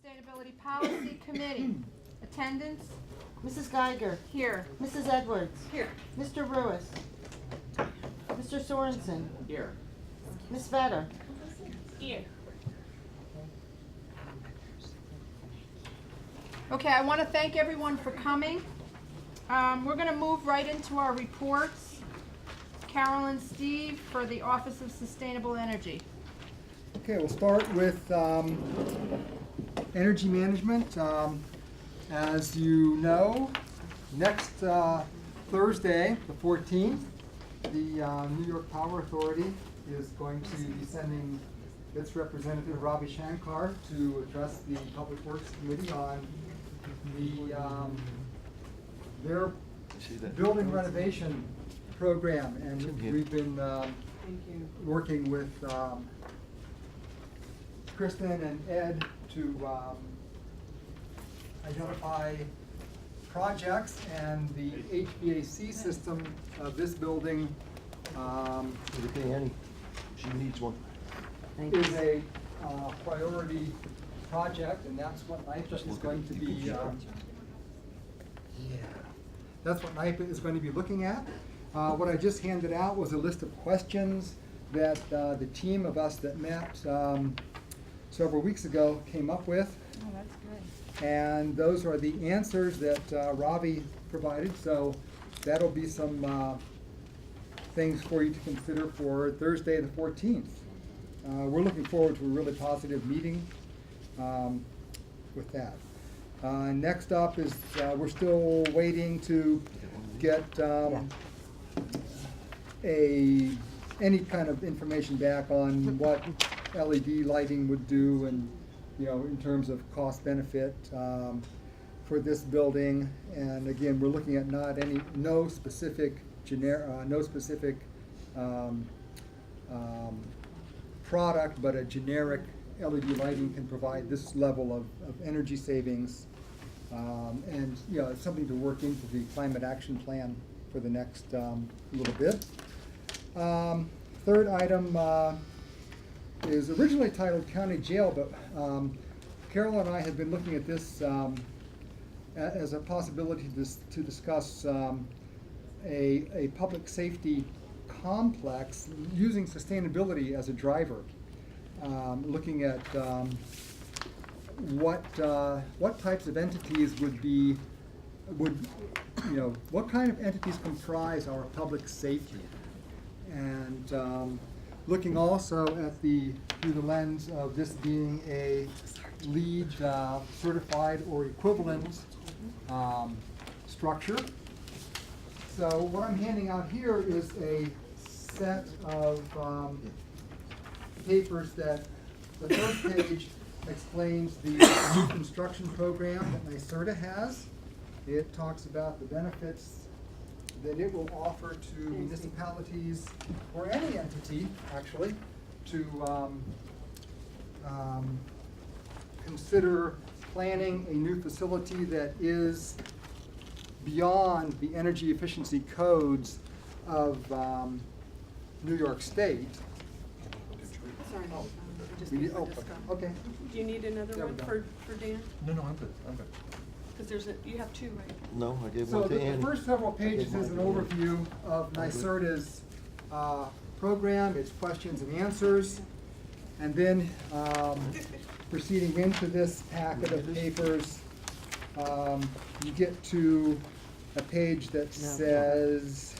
Sustainability Policy Committee. Attendance? Mrs. Geiger. Here. Mrs. Edwards. Here. Mr. Ruiz. Mr. Sorensen. Here. Ms. Vetter. Here. Okay, I want to thank everyone for coming. We're going to move right into our reports. Carol and Steve for the Office of Sustainable Energy. Okay, we'll start with energy management. As you know, next Thursday, the 14th, the New York Power Authority is going to be sending its representative, Ravi Shankar, to address the Public Works Committee on their building renovation program. And we've been working with Kristen and Ed to identify projects, and the HVAC system of this building She needs one. is a priority project, and that's what NIPA is going to be. That's what NIPA is going to be looking at. What I just handed out was a list of questions that the team of us that met several weeks ago came up with. Oh, that's good. And those are the answers that Ravi provided. So that'll be some things for you to consider for Thursday the 14th. We're looking forward to a really positive meeting with that. Next up is we're still waiting to get any kind of information back on what LED lighting would do, and in terms of cost benefit for this building. And again, we're looking at no specific product, but a generic LED lighting can provide this level of energy savings. And it's something to work into the climate action plan for the next little bit. Third item is originally titled County Jail, but Carol and I have been looking at this as a possibility to discuss a public safety complex using sustainability as a driver, looking at what types of entities what kind of entities comprise our public safety, and looking also at through the lens of this being a LEED certified or equivalent structure. So what I'm handing out here is a set of papers that the first page explains the new construction program that NYSERDA has. It talks about the benefits that it will offer to municipalities, or any entity actually, to consider planning a new facility that is beyond the energy efficiency codes of New York State. Sorry, just We need- before oh, this comes. okay. Do you need another There we one go. for Dan? No, I'm good. Because you have two, right? No, I gave So one to the Annie. first several pages is an overview of NYSERDA's program, its questions and answers. And then proceeding into this packet of papers, you get to a page that says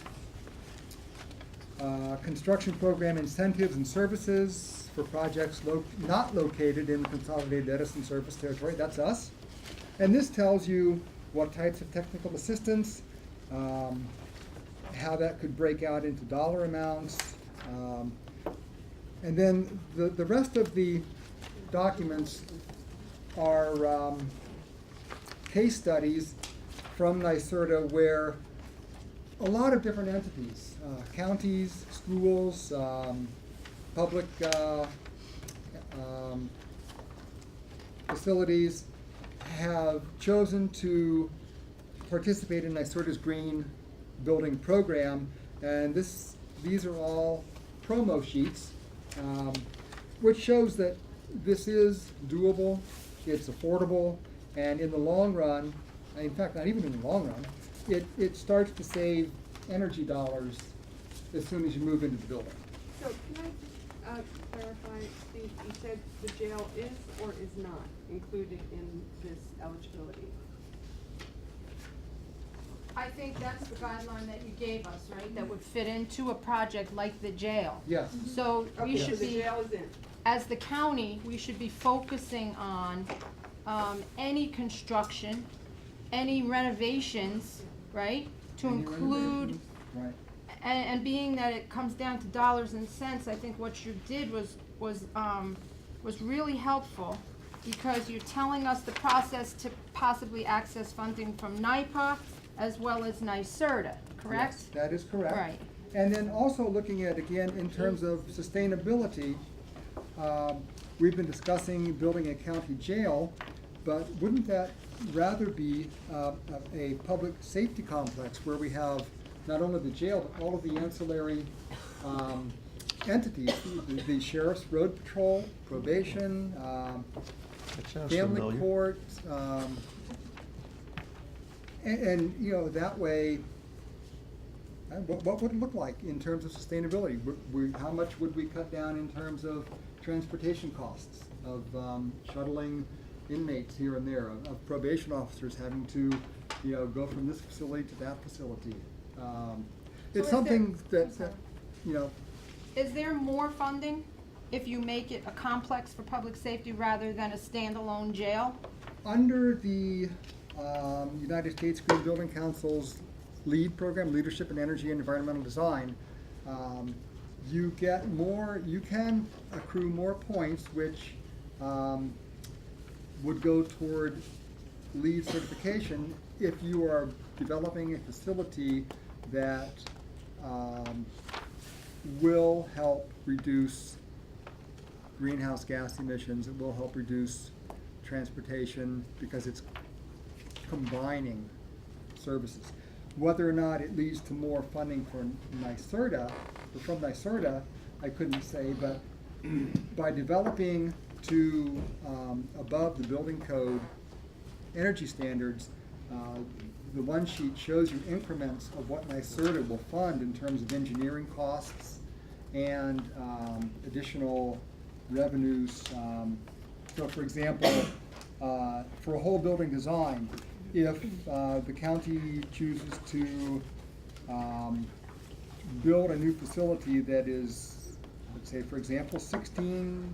construction program incentives and services for projects not located in the Consolidated Edison Service Territory. That's us. And this tells you what types of technical assistance, how that could break out into dollar amounts. And then the rest of the documents are case studies from NYSERDA where a lot of different entities, counties, schools, public facilities, have chosen to participate in NYSERDA's green building program, and these are all promo sheets, which shows that this is doable. it's affordable, and in the long run, in fact, not even in the long run, it starts to save energy dollars as soon as you move into the building. So can I just clarify, Steve, you said the jail is or is not included in this eligibility? I think that's the guideline that you gave us, right, that would fit into a project like the jail. Yes. So we Okay, so should the be, jail is in. as the county, we should be focusing on, any construction, any renovations, right? To Any include, renovations? Right. and being that it comes down to dollars and cents, I think what you did was really helpful, because you're telling us the process to possibly access funding from NIPA as well as NYSERDA, correct? Yes, that is correct. Right. And then also looking at, again, in terms of sustainability, we've been discussing building a county jail, but wouldn't that rather be a public safety complex where we have not only the jail, but all of the ancillary entities, the sheriff's road patrol, probation, That sounds family familiar. court, and, you know, that way, what would it look like in terms of sustainability? How much would we cut down in terms of transportation costs, of shuttling inmates here and there, of probation officers having to, you know, go from this facility to that facility? So It's is something there- that, you know, Is there more funding if you make it a complex for public safety rather than a standalone jail? under the United States Green Building Council's LEED program, Leadership in Energy and Environmental Design, you get more, you can accrue more points, which would go toward LEED certification if you are developing a facility that will help reduce greenhouse gas emissions. It will help reduce transportation because it's combining services. Whether or not it leads to more funding for NYSERDA, or from NYSERDA, I couldn't say, but by developing to above the building code energy standards, the one sheet shows you increments of what NYSERDA will fund in terms of engineering costs and additional revenues. So for example, for a whole building design, if the county chooses to build a new facility that is, let's say, for example, 16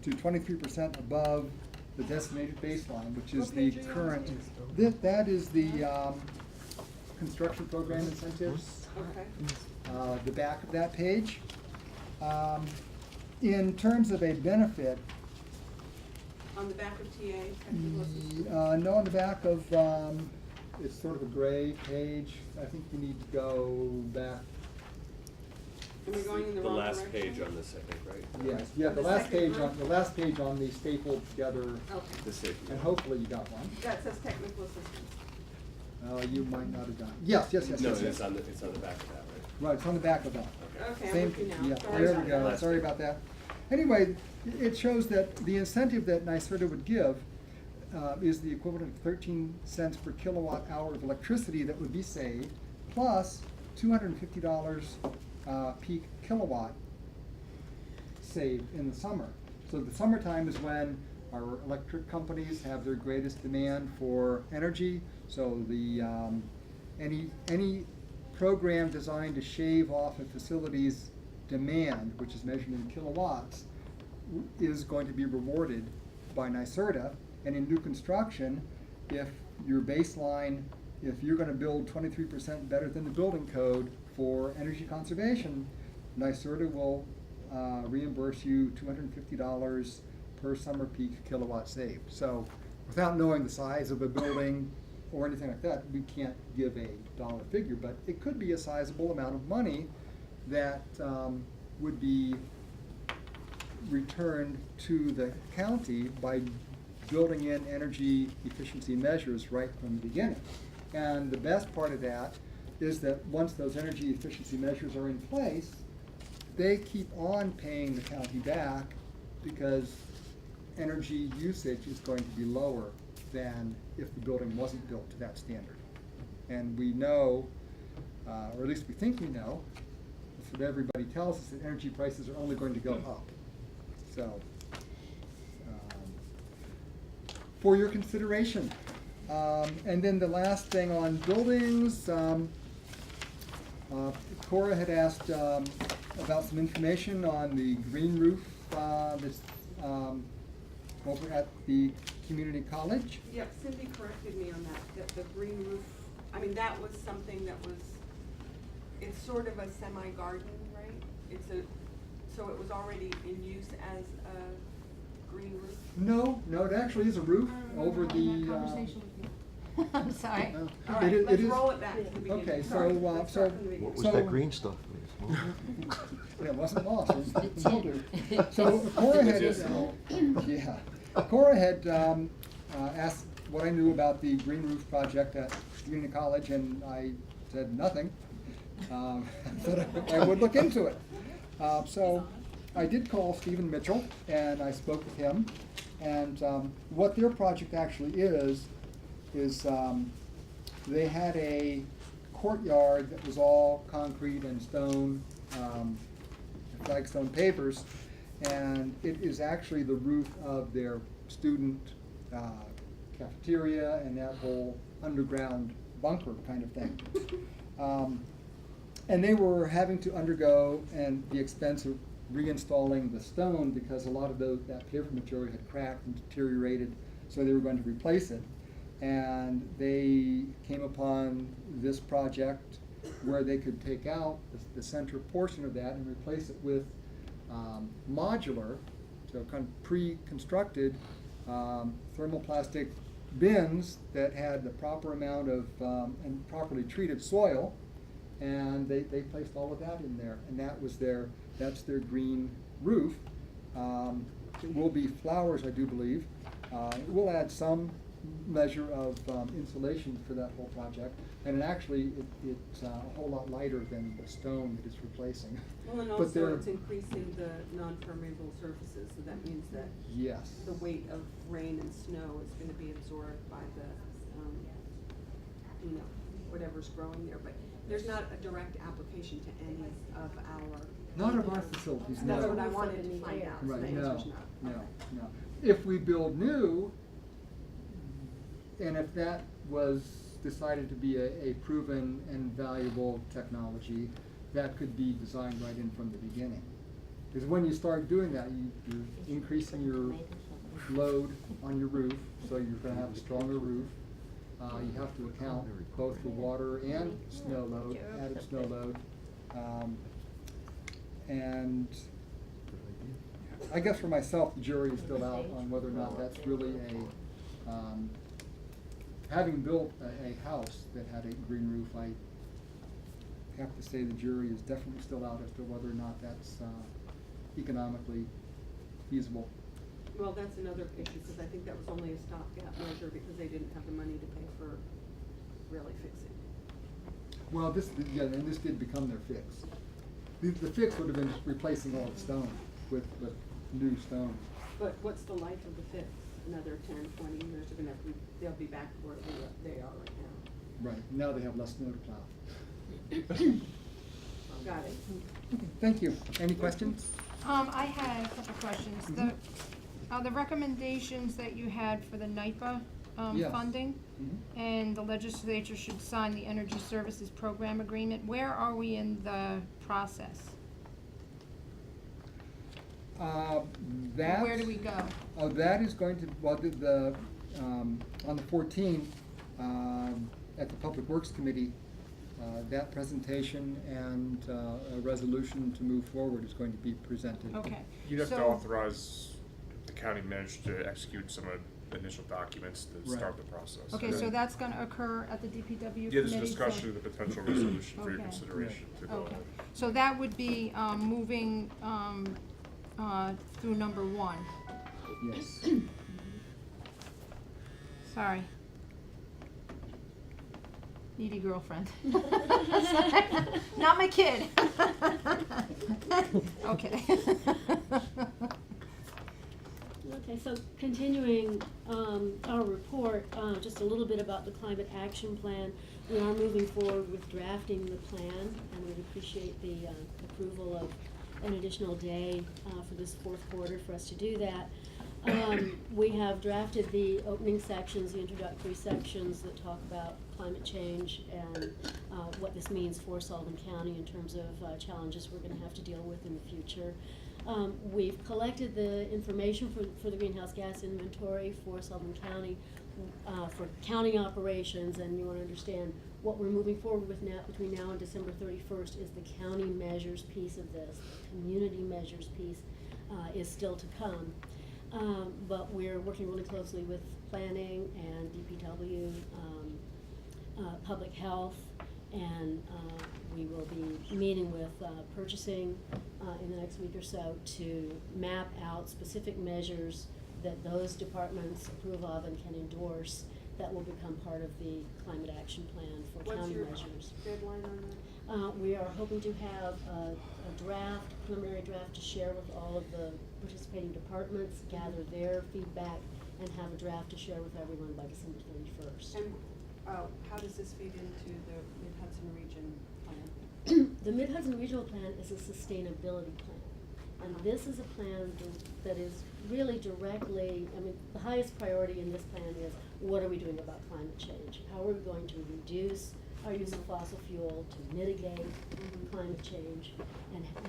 to 23% above the designated baseline, which is What the page are you on? current, that is the construction program incentives, Okay. the back of that page. In terms of a benefit, On the back of TA, technical assistance. no, on the back of, it's sort of a gray page. I think you need to go back. Am I going in the The wrong last direction? page on this, I think, right? Yes, yeah, the The last second page one? on, the last page on the stapled together, Okay. The safety. and hopefully you got one. That says technical assistance. You might not have done. Yes, yes, yes, No, yes, it's yes. on the back of that, right? Right, it's on the back of that. Okay, I'm Same, with you now. yeah, Sorry there about we go, that. sorry about that. Anyway, it shows that the incentive that NYSERDA would give is the equivalent of 13 cents per kilowatt hour of electricity that would be saved, plus $250 peak kilowatt saved in the summer. So the summertime is when our electric companies have their greatest demand for energy, so the, any program designed to shave off a facility's demand, which is measured in kilowatts, is going to be rewarded by NYSERDA. And in new construction, if your baseline, if you're gonna build 23% better than the building code for energy conservation, NYSERDA will reimburse you $250 per summer peak kilowatt saved. So without knowing the size of a building or anything like that, we can't give a dollar figure, but it could be a sizable amount of money that would be returned to the county by building in energy efficiency measures right from the beginning. And the best part of that is that once those energy efficiency measures are in place, they keep on paying the county back because energy usage is going to be lower than if the building wasn't built to that standard. And we know, or at least we think we know, that's what everybody tells us, that energy prices are only going to go up. So, for your consideration. And then the last thing on buildings, Cora had asked about some information on the green roof that's over at the community college. Yep, Cindy corrected me on that the green roof, I mean, that was something that was, it's sort of a semi-garden, right? So it was already in use as a green roof? No, it actually is a roof over the. Having that conversation with you. I'm sorry. All right, it let's is- roll it back to the beginning. Okay, Sorry, so, let's start so- from the beginning. What was So- that green stuff? It wasn't lost, it was mildew. So It Cora was had, just- Cora had asked what I knew about the green roof project at community college, and I said nothing. Said I would look into it. So I did call Stephen Mitchell, and I spoke with him. And what their project actually is they had a courtyard that was all concrete and stone, flagstone pavers, and it is actually the roof of their student cafeteria and that whole underground bunker kind of thing. And they were having to undergo and the expense of reinstalling the stone because a lot of that paver material had cracked and deteriorated, so they were going to replace it. And they came upon this project where they could take out the center portion of that and replace it with modular, so kind of pre-constructed thermoplastic bins that had the proper amount of and properly treated soil, and they placed all of that in there, and that's their green roof. It will be flowers, I do believe. It will add some measure of insulation for that whole project, and actually it's a whole lot lighter than the stone that it's replacing. Well, and But also they're- it's increasing the non-permeable surfaces, so that means that Yes. the weight of rain and snow is gonna be absorbed by the, whatever's growing there, but there's not a direct application to any of our. Not of our facilities, no. That's what I wanted to find out, so the Right, no, answer's not. no. If we build new, and if that was decided to be a proven and valuable technology, that could be designed right in from the beginning. Because when you start doing that, you're increasing your load on your roof, so you're gonna have a stronger roof. You have to account both for water and snow load, added snow load. And I guess for myself, the jury is still out on whether or not that's really having built a house that had a green roof, I have to say the jury is definitely still out as to whether or not that's economically feasible. Well, that's another issue, because I think that was only a stopgap measure because they didn't have the money to pay for really fixing. Well, this did become their fix. The fix would have been replacing all the stone with new stone. But what's the life of the fix? Another 10, 20 years, they'll be back where they are right now. Right, now they have less snow to plow. Got it. Thank you. Any questions? I had a couple questions. The recommendations that you had for the NIPA Yes. funding, Mhm. and the legislature should sign the Energy Services Program Agreement, where are we in the process? That. Where do we go? That is going to, well, on the 14th, at the Public Works Committee, that presentation and a resolution to move forward is going to be presented. Okay. You'd have to So- authorize the county manager to execute some of the initial documents to start the process. Okay, so that's gonna occur at the DPW Yeah, committee? there's a discussion of the potential resolution for your Okay. consideration to go Okay, ahead. so that would be, moving, through number 1. Yes. Sorry. Needy girlfriend. Not my kid. Okay. Okay, so continuing our report, just a little bit about the climate action plan. We are moving forward with drafting the plan, and we'd appreciate the approval of an additional day for this fourth quarter for us to do that. We have drafted the opening sections, the introductory sections that talk about climate change and what this means for Sullivan County in terms of challenges we're gonna have to deal with in the future. We've collected the information for the greenhouse gas inventory for Sullivan County, for county operations, and you wanna understand what we're moving forward with now, between now and December 31st is the county measures piece of this. The community measures piece is still to come. But we're working really closely with planning and DPW, public health, and we will be meeting with purchasing in the next week or so to map out specific measures that those departments approve of and can endorse that will become part of the climate action plan for county measures. What's your deadline on that? We are hoping to have a draft, preliminary draft to share with all of the participating departments, gather their feedback, and have a draft to share with everyone by December 31st. And how does this feed into the Mid-Hudson Region plan? The Mid-Hudson Regional Plan is a sustainability plan. And this is a plan that is really directly, I mean, the highest priority in this plan is what are we doing about climate change? How are we going to reduce our use of fossil fuel to mitigate climate change?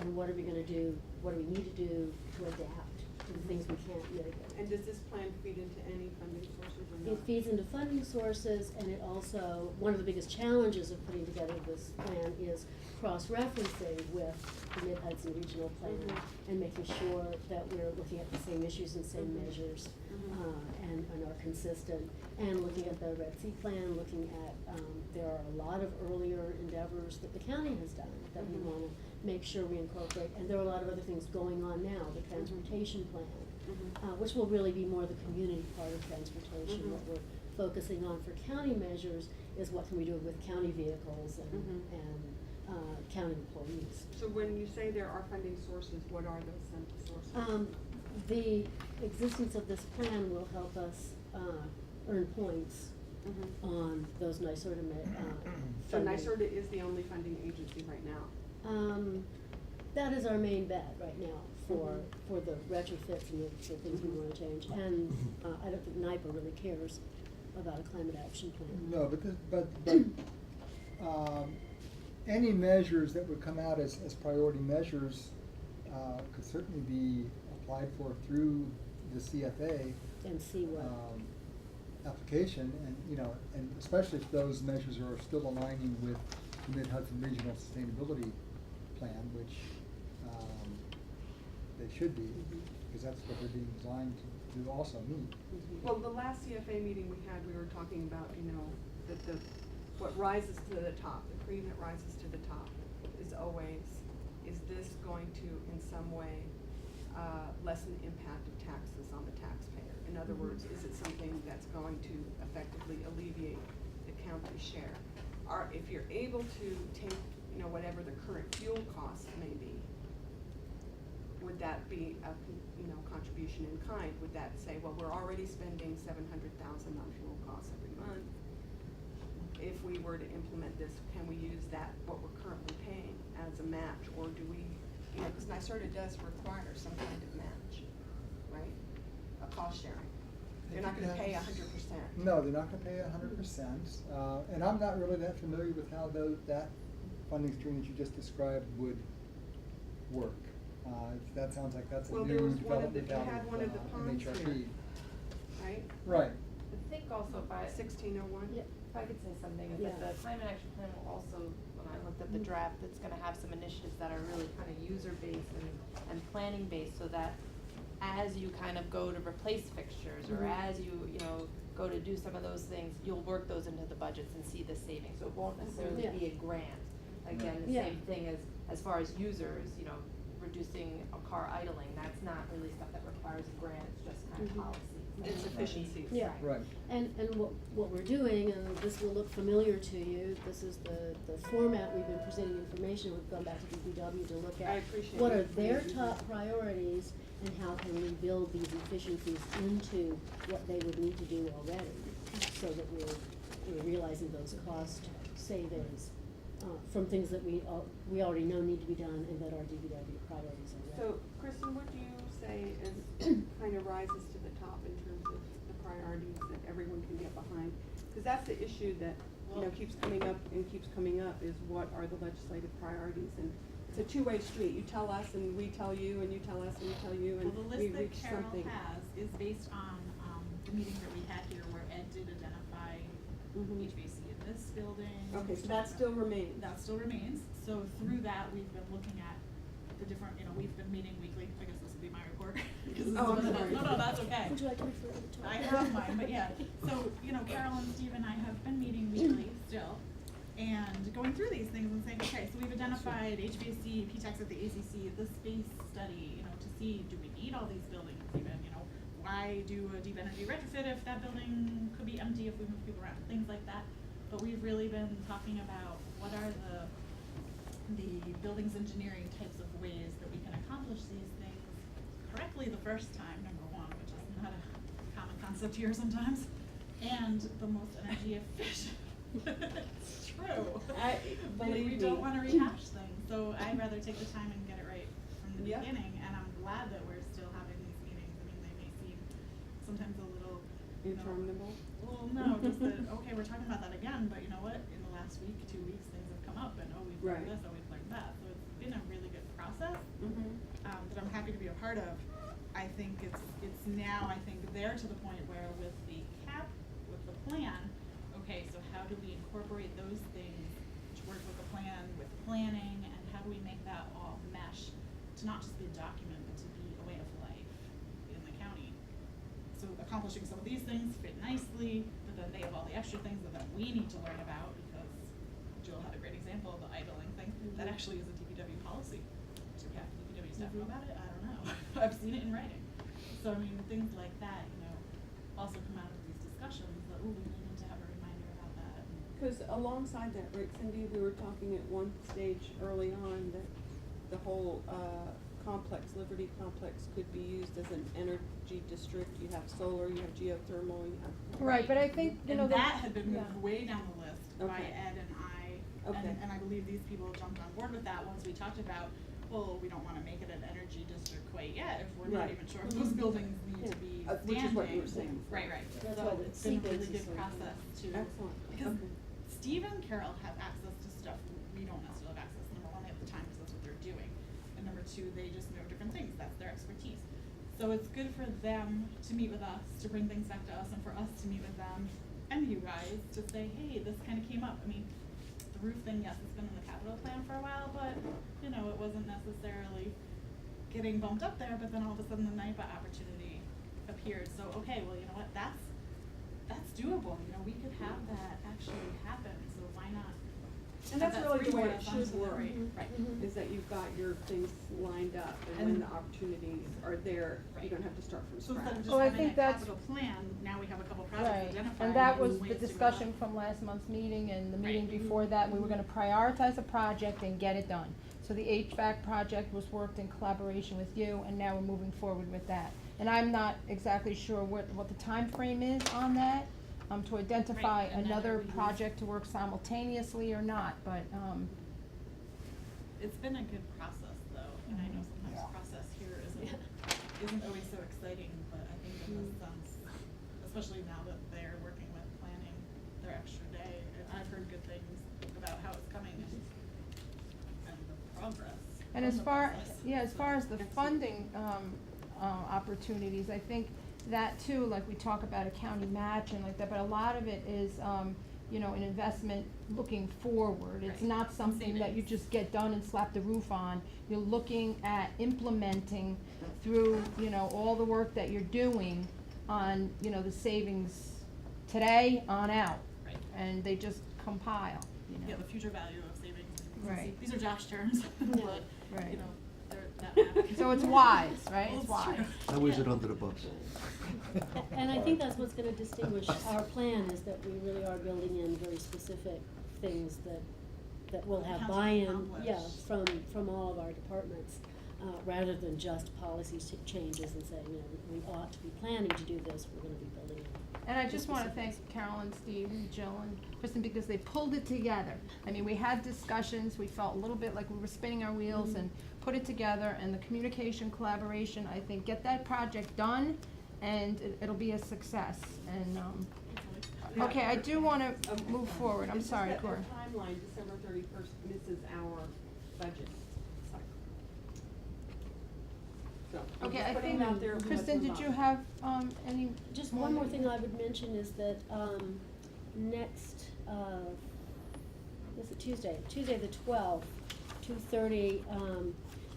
And what are we gonna do, what do we need to do to adapt to the things we can't mitigate? And does this plan feed into any funding sources or not? It feeds into funding sources, and it also, one of the biggest challenges of putting together this plan is cross-referencing with the Mid-Hudson Regional Plan and making sure that we're looking at the same issues and same measures, and are consistent. And looking at the Red Sea Plan, looking at, there are a lot of earlier endeavors that the county has done that we wanna make sure we incorporate. And there are a lot of other things going on now, the transportation plan, which will really be more the community part of transportation. What we're focusing on for county measures is what can we do with county vehicles and county employees. So when you say there are funding sources, what are those sources? The existence of this plan will help us earn points on those NYSERDA So funding. NYSERDA is the only funding agency right now? That is our main bet right now for the retrofits and the things we wanna change. And I don't think NYPA really cares about a climate action plan. No, but any measures that would come out as priority measures could certainly be applied for through the CFA And see what, application, and, you know, and especially if those measures are still aligning with the Mid-Hudson Regional Sustainability Plan, which they should be, because that's what they're being designed to also meet. Well, the last CFA meeting we had, we were talking about, you know, that what rises to the top, the cream that rises to the top is always, is this going to in some way lessen the impact of taxes on the taxpayer? In other words, is it something that's going to effectively alleviate the county share? If you're able to take, you know, whatever the current fuel cost may be, would that be a, you know, contribution in kind? Would that say, well, we're already spending $700,000 on fuel costs every month. If we were to implement this, can we use that, what we're currently paying, as a match? Or do we, you know, because NYSERDA does require some kind of match, right? A cost sharing. They're not gonna pay 100%. No, they're not gonna pay 100%, and I'm not really that familiar with how that funding stream that you just described would work. That sounds like that's a Well, there new was one of the, development you out had one of the of ponds MHRP. here, right? Right. I think also if I, 1601? Yeah. if I could say something, is Yeah. that the climate action plan will also, when I looked at the draft, it's gonna have some initiatives that are really kind of user-based and planning-based, so that as you kind of go to replace fixtures, or as you know, go to do some of those things, you'll work those into the budgets and see the savings, so it won't necessarily Yeah. be a grant. Again, the Yeah. same thing as far as users, you know, reducing a car idling, that's not really stuff that requires a grant, it's just kind of policies. It's efficiencies. Yeah. Right. And what we're doing, and this will look familiar to you, this is the format we've been presenting information, we've gone back to DPW to look I at appreciate what you are their bringing top that. priorities and how can we build these efficiencies into what they would need to do already, so that we're realizing those cost savings, from things that we already know need to be done and that are DPW priorities already. So, Kristen, what do you say is kind of rises to the top in terms of the priorities that everyone can get behind? Because that's the issue that, you know, keeps coming up and keeps coming up, is what are the legislative priorities? And it's a two-way street. You tell us and we tell you, and you tell us and we tell you, and Well, the we list that reach Carol something. has is based on, the meeting that we had here where Ed did identify Mhm. HVAC in this building. Okay, so that still remains. That still remains, so through that, we've been looking at the different, you know, we've been meeting weekly, I guess this would be my report. 'Cause this is Oh, what I'm it is. sorry. No, that's okay. Would you like to refer to the top? I have mine, but yeah, so, you know, Carol and Steve and I have been meeting weekly still, and going through these things and saying, okay, so we've identified HVAC, PTEX at the ACC, the space study, you know, to see, do we need all these buildings even, you know? Why do a deep energy retrofit if that building could be empty if we move people around, things like that. But we've really been talking about what are the buildings engineering types of ways that we can accomplish these things correctly the first time, number one, which is not a common concept here sometimes, and the most energy efficient. It's true. We don't me. wanna rehash things, so I'd rather take the time and get it right from the Yep. beginning, and I'm glad that we're still having these meetings. I mean, they may seem sometimes a little, you know, Interminable. well, no, just that, okay, we're talking about that again, but you know what, in the last week, 2 weeks, things have come up, and oh, we've learned Right. this, oh, we've learned that, so it's been a really good process, Mhm. that I'm happy to be a part of. I think it's now, I think, there to the point where with the cap, with the plan, okay, so how do we incorporate those things to work with the plan, with planning, and how do we make that all mesh to not just be a document, but to be a way of life in the county? So accomplishing some of these things fit nicely, but then they have all the extra things that we need to learn about, because Jill had a great example of the idling thing. That actually is a DPW policy. Do we have DPW staff know about it? I don't know. I've seen it in writing. So I mean, things like that, you know, also come out of these discussions that, ooh, we need to have a reminder about that. Because alongside that, right, Cindy, we were talking at one stage early on that the whole complex, Liberty Complex, could be used as an energy district. You have solar, you have geothermal, you have. Right, but I think, you know, And the. that had been moved yeah. way down the list by Okay. Ed and I, Okay. and I believe these people jumped on board with that once we talked about, well, we don't wanna make it an energy district quite yet, if we're not Right. even sure if those buildings need to be Yeah, which is what you were standing. saying. Right, right, That's so why the it's been a really sequence is good so process to, Excellent. because Okay. Steve and Carol have access to stuff we don't necessarily have access, number one, they have the time, because that's what they're doing, and number two, they just know different things, that's their expertise. So it's good for them to meet with us, to bring things back to us, and for us to meet with them and you guys to say, hey, this kinda came up. I mean, the roof thing, yes, it's been in the capital plan for a while, but, you know, it wasn't necessarily getting bumped up there, but then all of a sudden the NIPA opportunity appeared, so, okay, well, you know what, that's doable, you know, we could have that actually happen, so why not? And have that's that really the way springboard it us should onto the work. right- Right. Mhm. Is that you've got your things lined up, and when And- the opportunities are there, you Right. don't have to start from So instead scratch. of just Well, I having think a that's- capital plan, now we have a couple projects Right, identified and that and was ways the to go discussion about. from last month's meeting and the Right. meeting before that, we were gonna prioritize a project and get it done. So the HVAC project was worked in collaboration with you, and now we're moving forward with that. And I'm not exactly sure what the time frame is on that, to identify Right, and then another we use- project to work simultaneously or not, but, It's been a good process though, and I know sometimes process here isn't always so exciting, but I think in this sense, especially now that they're working with planning their extra day, I've heard good things about how it's coming and the progress. and from as the far, process. yeah, as far as the Excellent. funding, opportunities, I think that too, like we talk about a county match and like that, but a lot of it is, you know, an investment looking forward. It's Right. not something that you Savings. just get done and slap the roof on. You're looking at implementing through, you know, all the work that you're doing on, you know, the savings today on out. Right. And they just compile, you know. Yeah, the future value of savings. Right. These are Josh terms, but, Right. you know, that happened. So it's wise, right? It's Well, wise. true. How is it under the bus? And I think that's what's gonna distinguish our plan, is that we really are building in very specific things that will have Council buy-in, accomplish. yeah, from all of our departments, rather than just policy changes and saying, you know, we ought to be planning to do this, we're gonna be building in. And I just wanna thank Carolyn, Steve, and Jill, and Kristen, because they pulled it together. I mean, we had discussions, we felt a little bit like we were spinning our wheels and put it together, and the communication, collaboration, I think, get that project done, and it'll be a success, and, Yeah. okay, I do wanna move forward, I'm It's just sorry, that Cora. our timeline, December 31st, misses our budget cycle. So, I'm Okay, just I putting think, it out there, we have Kristen, to did move you on. have, any? Just one more thing I would mention is that, next, is it Tuesday the 12th, 2:30,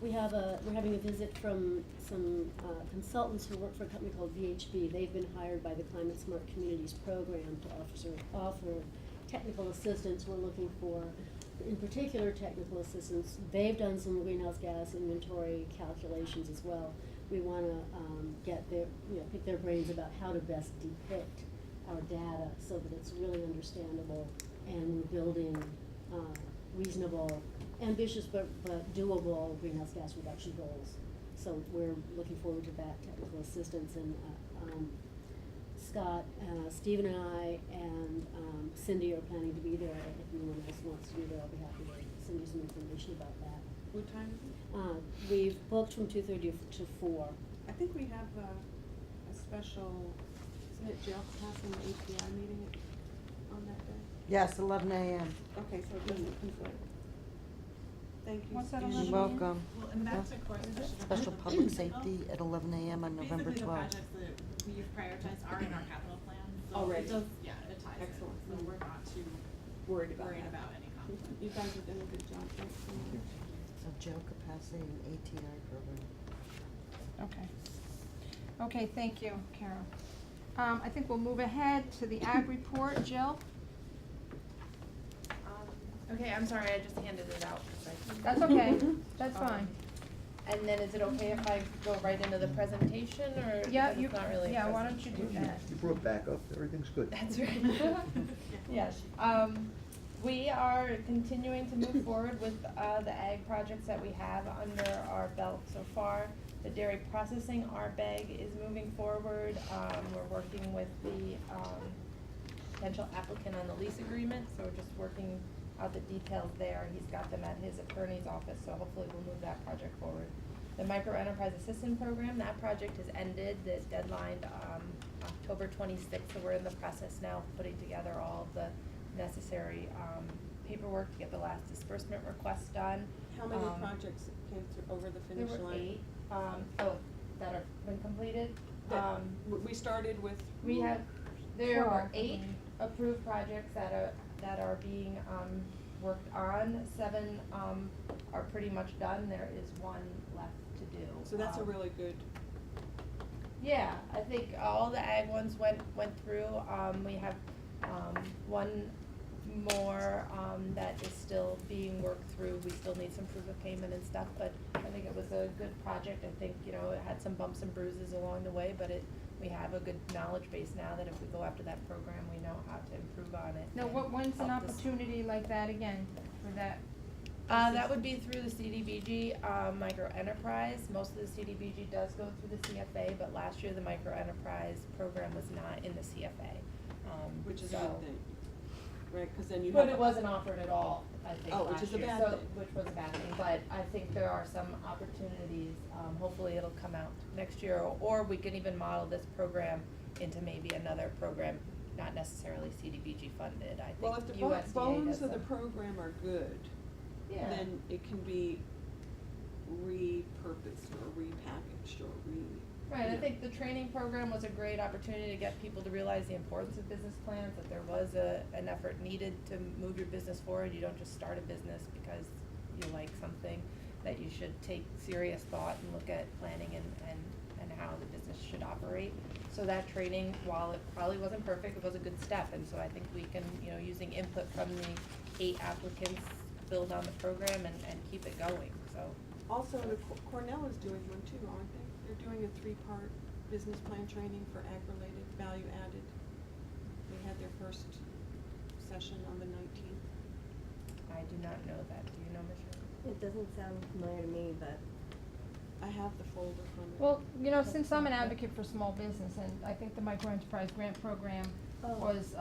we're having a visit from some, consultants who work for a company called VHB. They've been hired by the Climate Smart Communities program to offer technical assistance. We're looking for, in particular, technical assistance. They've done some greenhouse gas inventory calculations as well. We wanna, get their, pick their brains about how to best depict our data so that it's really understandable, and we're building, reasonable, ambitious but doable greenhouse gas reduction goals. So we're looking forward to that technical assistance, and, Scott, Stephen and I, and, Cindy are planning to be there. If anyone else wants to be there, I'll be happy to send you some information about that. What time is it? We've booked from 2:30 to 4. I think we have a special, isn't it jail passing the API meeting on that day? Yes, 11 a.m. Okay, so it doesn't conflict. Thank you. What's that, Steve. 11 You're welcome. Well, and back to Cora's question about Special the public cycle. safety at 11 a.m. on November Basically, the 12th. projects that we've prioritized are in our capital plan, so Already. it does, yeah, it ties in, Excellent. so we're not too Worried about worried that. about any conflict. You guys have done a good job, thanks so much. So jail capacity and ATI program. Okay. Okay, thank you, Carol. I think we'll move ahead to the ag report, Jill? Okay, I'm sorry, I just handed it out. 'cause I- That's okay, that's fine. And then is it okay if I go right into the presentation, or Yeah, because you, it's not really a yeah, why don't you do presentation? that? You brought backup, everything's good. That's right. Yes, we are continuing to move forward with, the ag projects that we have under our belt so far. The dairy processing RBEG is moving forward. We're working with the, potential applicant on the lease agreement, so we're just working out the details there. He's got them at his attorney's office, so hopefully we'll move that project forward. The micro enterprise assistance program, that project has ended, the deadline, October 26th, so we're in the process now of putting together all of the necessary, paperwork to get the last disbursement request done. How many Um, projects came through over the There finish were line? 8, that have been completed. That- we started with. We have, there 4, were I 8 believe. approved projects that are being, worked on. 7, are pretty much done. There is 1 left to do. So that's a really good, Yeah, I think all the ag ones went through. We have, 1 more, that is still being worked through. We still need some proof of payment and stuff, but I think it was a good project. I think, it had some bumps and bruises along the way, but we have a good knowledge base now that if we go after that program, we know how to improve on it. Now, and when's an help this- opportunity like that again, for that? That would be through the CDBG, micro enterprise. Most of the CDBG does go through the CFA, but last year the micro enterprise program was not in the CFA. which is a so- good thing, right? Cause then you have. But it wasn't offered at all, I think, Oh, which last is a year, bad so, thing. which was a bad thing, but I think there are some opportunities, hopefully it'll come out next year, or we can even model this program into maybe another program, not necessarily CDBG funded, I think Well, if the USDA bones does of the some- program are good, Yeah. then it can be repurposed or repackaged or Right, I yeah. think the training program was a great opportunity to get people to realize the importance of business plans, that there was an effort needed to move your business forward. You don't just start a business because you like something, that you should take serious thought and look at planning and how the business should operate. So that training, while it probably wasn't perfect, it was a good step, and so I think we can, using input from the 8 applicants, build on the program and keep it going, so Also, Cornell is doing one too, aren't they? They're doing a 3-part business plan training for ag-related, value-added. They had their first session on the 19th. I do not know that. Do you know, Michelle? It doesn't sound familiar to me, but I have the folder from it. Well, you know, since I'm an advocate for small business, and I think the micro enterprise grant program Oh. was,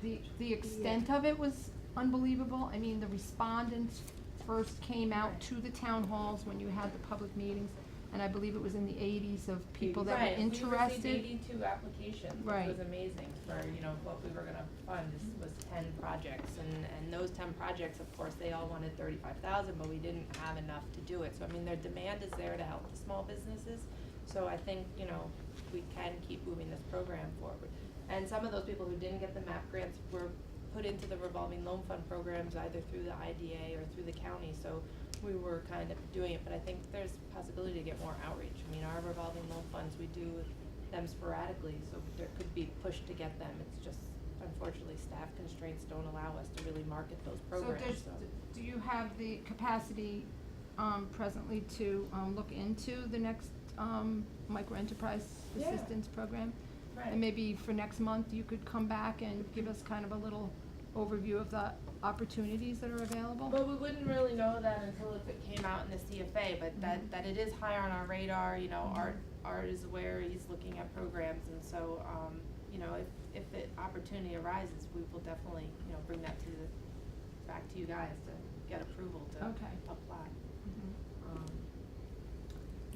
the extent of it was unbelievable. I mean, the respondents first came out Right. to the town halls when you had the public meetings, and I believe it was in the 80s of people that were Right, interested. we received 82 applications, Right. which was amazing for, you know, what we were gonna fund was 10 projects, and those 10 projects, of course, they all wanted 35,000, but we didn't have enough to do it, so I mean, their demand is there to help the small businesses, so I think, you know, we can keep moving this program forward. And some of those people who didn't get the MAP grants were put into the revolving loan fund programs either through the IDA or through the county, so we were kind of doing it, but I think there's possibility to get more outreach. I mean, our revolving loan funds, we do them sporadically, so there could be push to get them. It's just unfortunately staff constraints don't allow us to really market those programs, so. Do you have the capacity, presently to, look into the next, micro enterprise Yeah. assistance program? Right. And maybe for next month, you could come back and give us kind of a little overview of the opportunities that are available? Well, we wouldn't really know that until if it came out in the CFA, but that it is higher on our radar, you know, Art is aware, he's looking at programs, and so, you know, if the opportunity arises, we will definitely, you know, bring that back to you guys to get approval to Okay. apply. Mhm.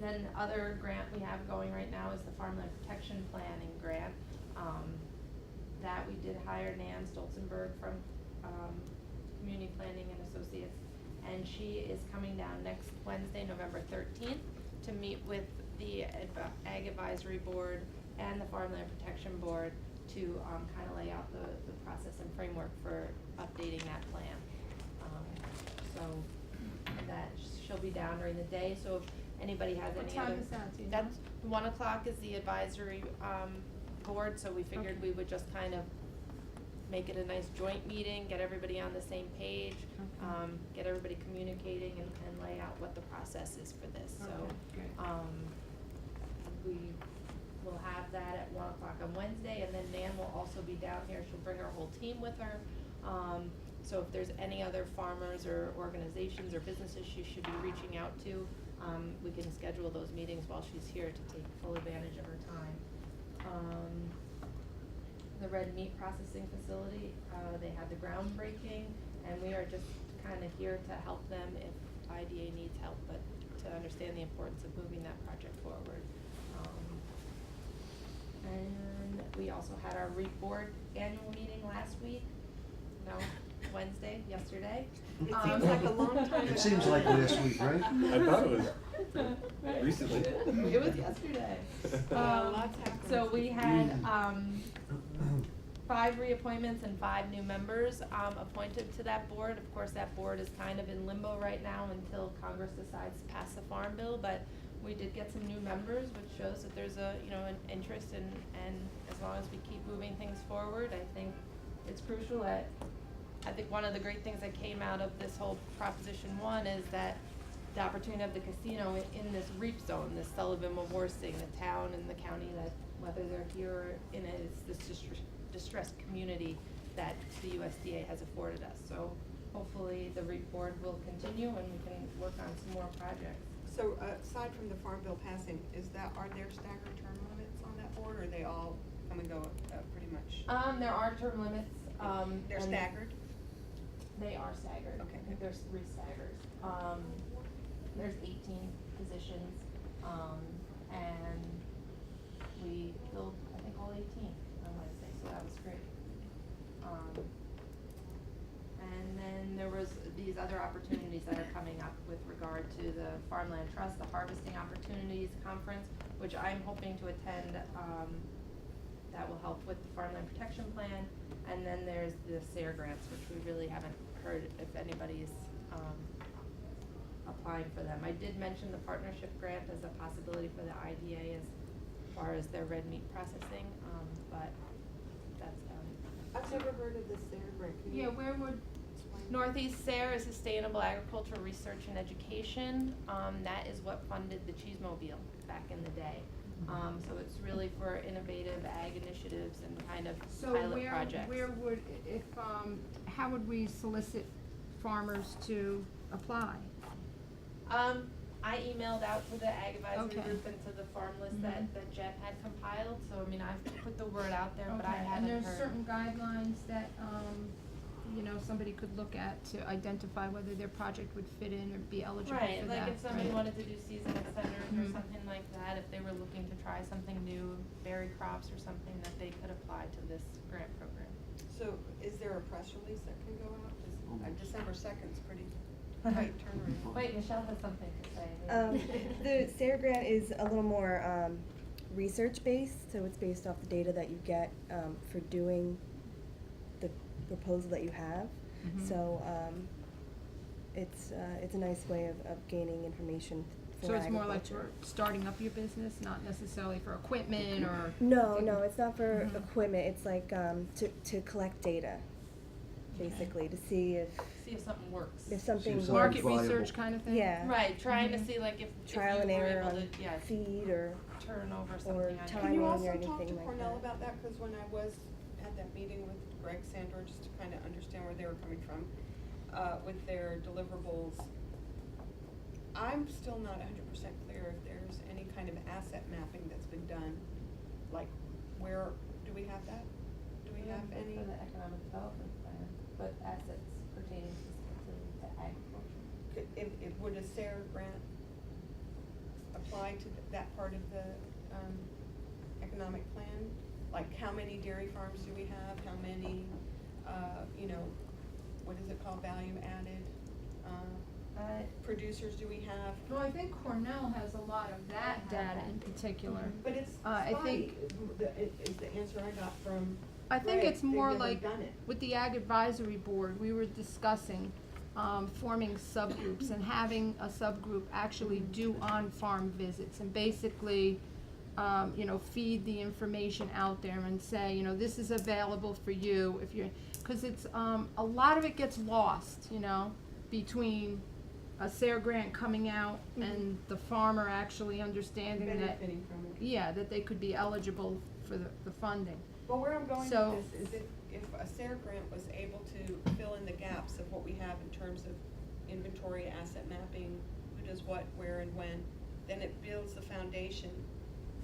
Then other grant we have going right now is the Farmland Protection Planning Grant. That we did hire Nan Stolzenberg from, Community Planning and Associates, and she is coming down next Wednesday, November 13th, to meet with the Ag Advisory Board and the Farmland Protection Board to, kind of lay out the process and framework for updating that plan. So that she'll be down during the day, so if anybody has What any time other. is that, do you know? That's 1 o'clock is the advisory, board, so we figured Okay. we would just kind of make it a nice joint meeting, get everybody on the same page, Okay. get everybody communicating and lay out what the process is for this, so. Okay, great. We will have that at 1 o'clock on Wednesday, and then Nan will also be down here, she'll bring her whole team with her. So if there's any other farmers or organizations or businesses she should be reaching out to, we can schedule those meetings while she's here to take full advantage of her time. The red meat processing facility, they had the groundbreaking, and we are just kinda here to help them if IDA needs help, but to understand the importance of moving that project forward. And we also had our REAP board annual meeting last week, no, Wednesday, yesterday. It seems like a long time ago. It seems like last week, right? I thought it was recently. It was yesterday. Lots happened. So we had, 5 reappointments and 5 new members, appointed to that board. Of course, that board is kind of in limbo right now until Congress decides to pass the Farm Bill, but we did get some new members, which shows that there's a, you know, an interest and as long as we keep moving things forward, I think it's crucial that, I think one of the great things that came out of this whole Proposition 1 is that the opportunity of the casino in this REAP zone, this Sullivan Wawarsing, the town and the county that, whether they're here or in it, it's this distressed community that the USDA has afforded us. So hopefully the REAP board will continue and we can work on some more projects. So, aside from the Farm Bill passing, are there staggered term limits on that board, or are they all come and go, pretty much? There are term limits, They're and staggered? They are staggered. Okay. I think there's 3 staggers. There's 18 positions, and we filled, I think, all 18 on Wednesday, so that was great. And then there was these other opportunities that are coming up with regard to the Farmland Trust, the Harvesting Opportunities Conference, which I'm hoping to attend, that will help with the Farmland Protection Plan. And then there's the SARE grants, which we really haven't heard if anybody's, applying for them. I did mention the partnership grant as a possibility for the IDA as far as their red meat processing, but that's done. I've never heard of this SARE grant. Can you Yeah, where would, explain Northeast SARE is Sustainable Agricultural Research and Education. That is what funded the Cheesemobile back in the day. So it's really for innovative ag initiatives and kind of So pilot projects. where would, if, how would we solicit farmers to apply? I emailed out to the Ag Advisory Okay. Group and to the farm list Mhm. that Jen had compiled, so I mean, I've put the word out there, but I Okay, haven't heard. and there's certain guidelines that, you know, somebody could look at to identify whether their project would fit in or be eligible for that, Right, like if somebody right? wanted to do season extenders or Mhm. something like that, if they were looking to try something new, berry crops or something, that they could apply to this grant program. So is there a press release that can go out? 'Cause, December 2nd's pretty tight turnaround. Wait, Michelle has something to say. The SARE grant is a little more research-based, so it's based off the data that you get for doing the proposal that you have. Mhm. So it's a nice way of gaining information for So it's more like agriculture. for starting up your business, not necessarily for equipment or? No, it's not for Mhm. equipment, it's like to collect data, basically, to see if See if something works. something something works. Market viable. research kind of thing? Yeah. Right, trying to Mhm. see like if Trial you and were error able on to, yeah, feed or turn over or something on. time. Can you Timing or also talk anything to like Cornell that. about that? Because when I was at that meeting with Greg Sandor, just to kind of understand where they were coming from, with their deliverables, I'm still not 100% clear if there's any kind of asset mapping that's been done. Like, where, do we have that? Do we have any? For the economic development plan, but assets pertaining specifically to agriculture. Would a SARE grant apply to that part of the, economic plan? Like, how many dairy farms do we have? How many, you know, what is it called, value added, producers do we have? Well, I think Cornell has a lot of that data in particular. But it's I think- spotty, is the answer I got from I think Greg. it's more They've never like, done it. with the Ag Advisory Board, we were discussing, forming subgroups and having a subgroup actually do on-farm visits and basically, you know, feed the information out there and say, you know, this is available for you if you're, cause it's, a lot of it gets lost, you know, between a SARE grant coming out and the farmer actually understanding that, Benefiting from it. yeah, that they could be eligible for the funding. Well, where I'm going So- with this is if a SARE grant was able to fill in the gaps of what we have in terms of inventory, asset mapping, who does what, where and when, then it builds the foundation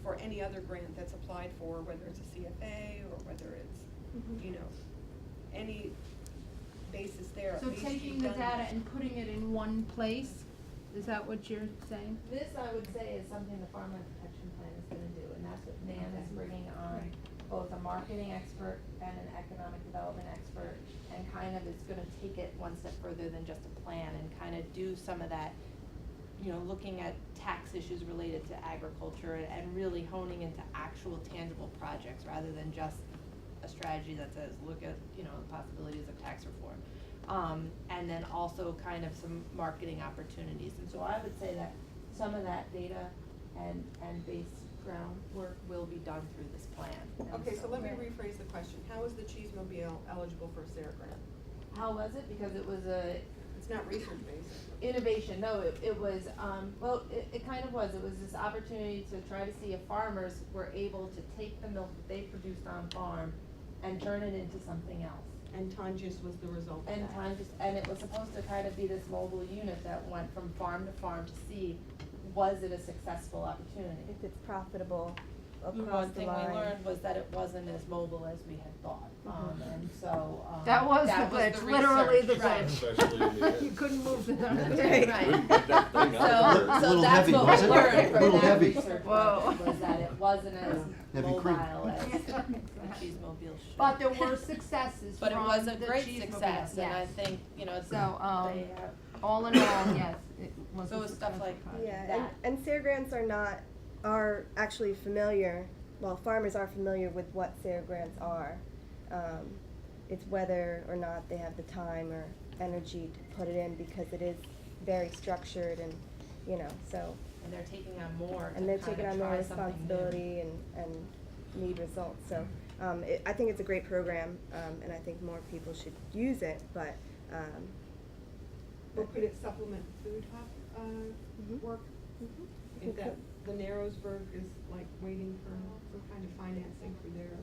for any other grant that's applied for, whether it's a CFA or whether it's, you know, any basis there. At So least taking you've the done data this. and putting it in one place, is that what you're saying? This, I would say, is something the Farmland Protection Plan is gonna do, and that's what Nan is bringing on, both a marketing expert and an economic development expert, and kind of is gonna take it one step further than just a plan, and kind of do some of that, you know, looking at tax issues related to agriculture, and really honing into actual tangible projects, rather than just a strategy that says, look at, you know, the possibilities of tax reform. And then also kind of some marketing opportunities, and so I would say that some of that data and base groundwork will be done through this plan. And Okay, so let me rephrase the question. How is the Cheesemobile eligible for a SARE grant? How was it? Because it was a It's not research based. innovation, no, it was, well, it kind of was, it was this opportunity to try to see if farmers were able to take the milk that they produced on farm and turn it into something else. And Tangius was the result of And that. and it was supposed to kind of be this mobile unit that went from farm to see, was it a successful opportunity? If it's profitable across One the thing line. we learned was that it wasn't as mobile as we had thought, and so, That was the glitch, literally the research, right. glitch. Especially in the You end. couldn't move the number. Right. Right. Get that thing So, out of there. so Little that's heavy, what was we it? learned from Little that heavy. research Whoa. project, was that it wasn't as Heavy mobile cream. as the Exactly. Cheesemobile should. But there were successes But it from was a the great Cheesemobile, success, and I yes. think, you know, it's, So, they have, all in all, yes, it was So a it's stuff successful like- project. Yeah, that. and SARE grants are actually familiar, well, farmers are familiar with what SARE grants are. It's whether or not they have the time or energy to put it in, because it is very structured and, you know, so, and they're taking on more to and they're kind taking of on more try something new. responsibility and need results, so, I think it's a great program, and I think more people should use it, but, But could it supplement food hub, Mhm. work? If that, the Narrowsburg is like waiting for some kind of financing for their.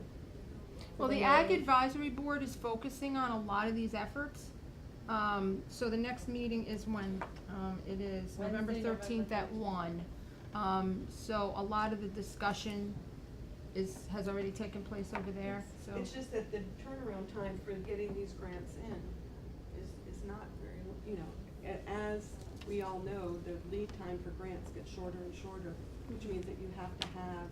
Well, the Ag Advisory Board is focusing on a lot of these efforts. So the next meeting is when, it is November Wednesday, November 13th at 13th. 1. So a lot of the discussion has already taken place over there, so. It's just that the turnaround time for getting these grants in is not very, you know, as we all know, the lead time for grants gets shorter and shorter, which means that you have to have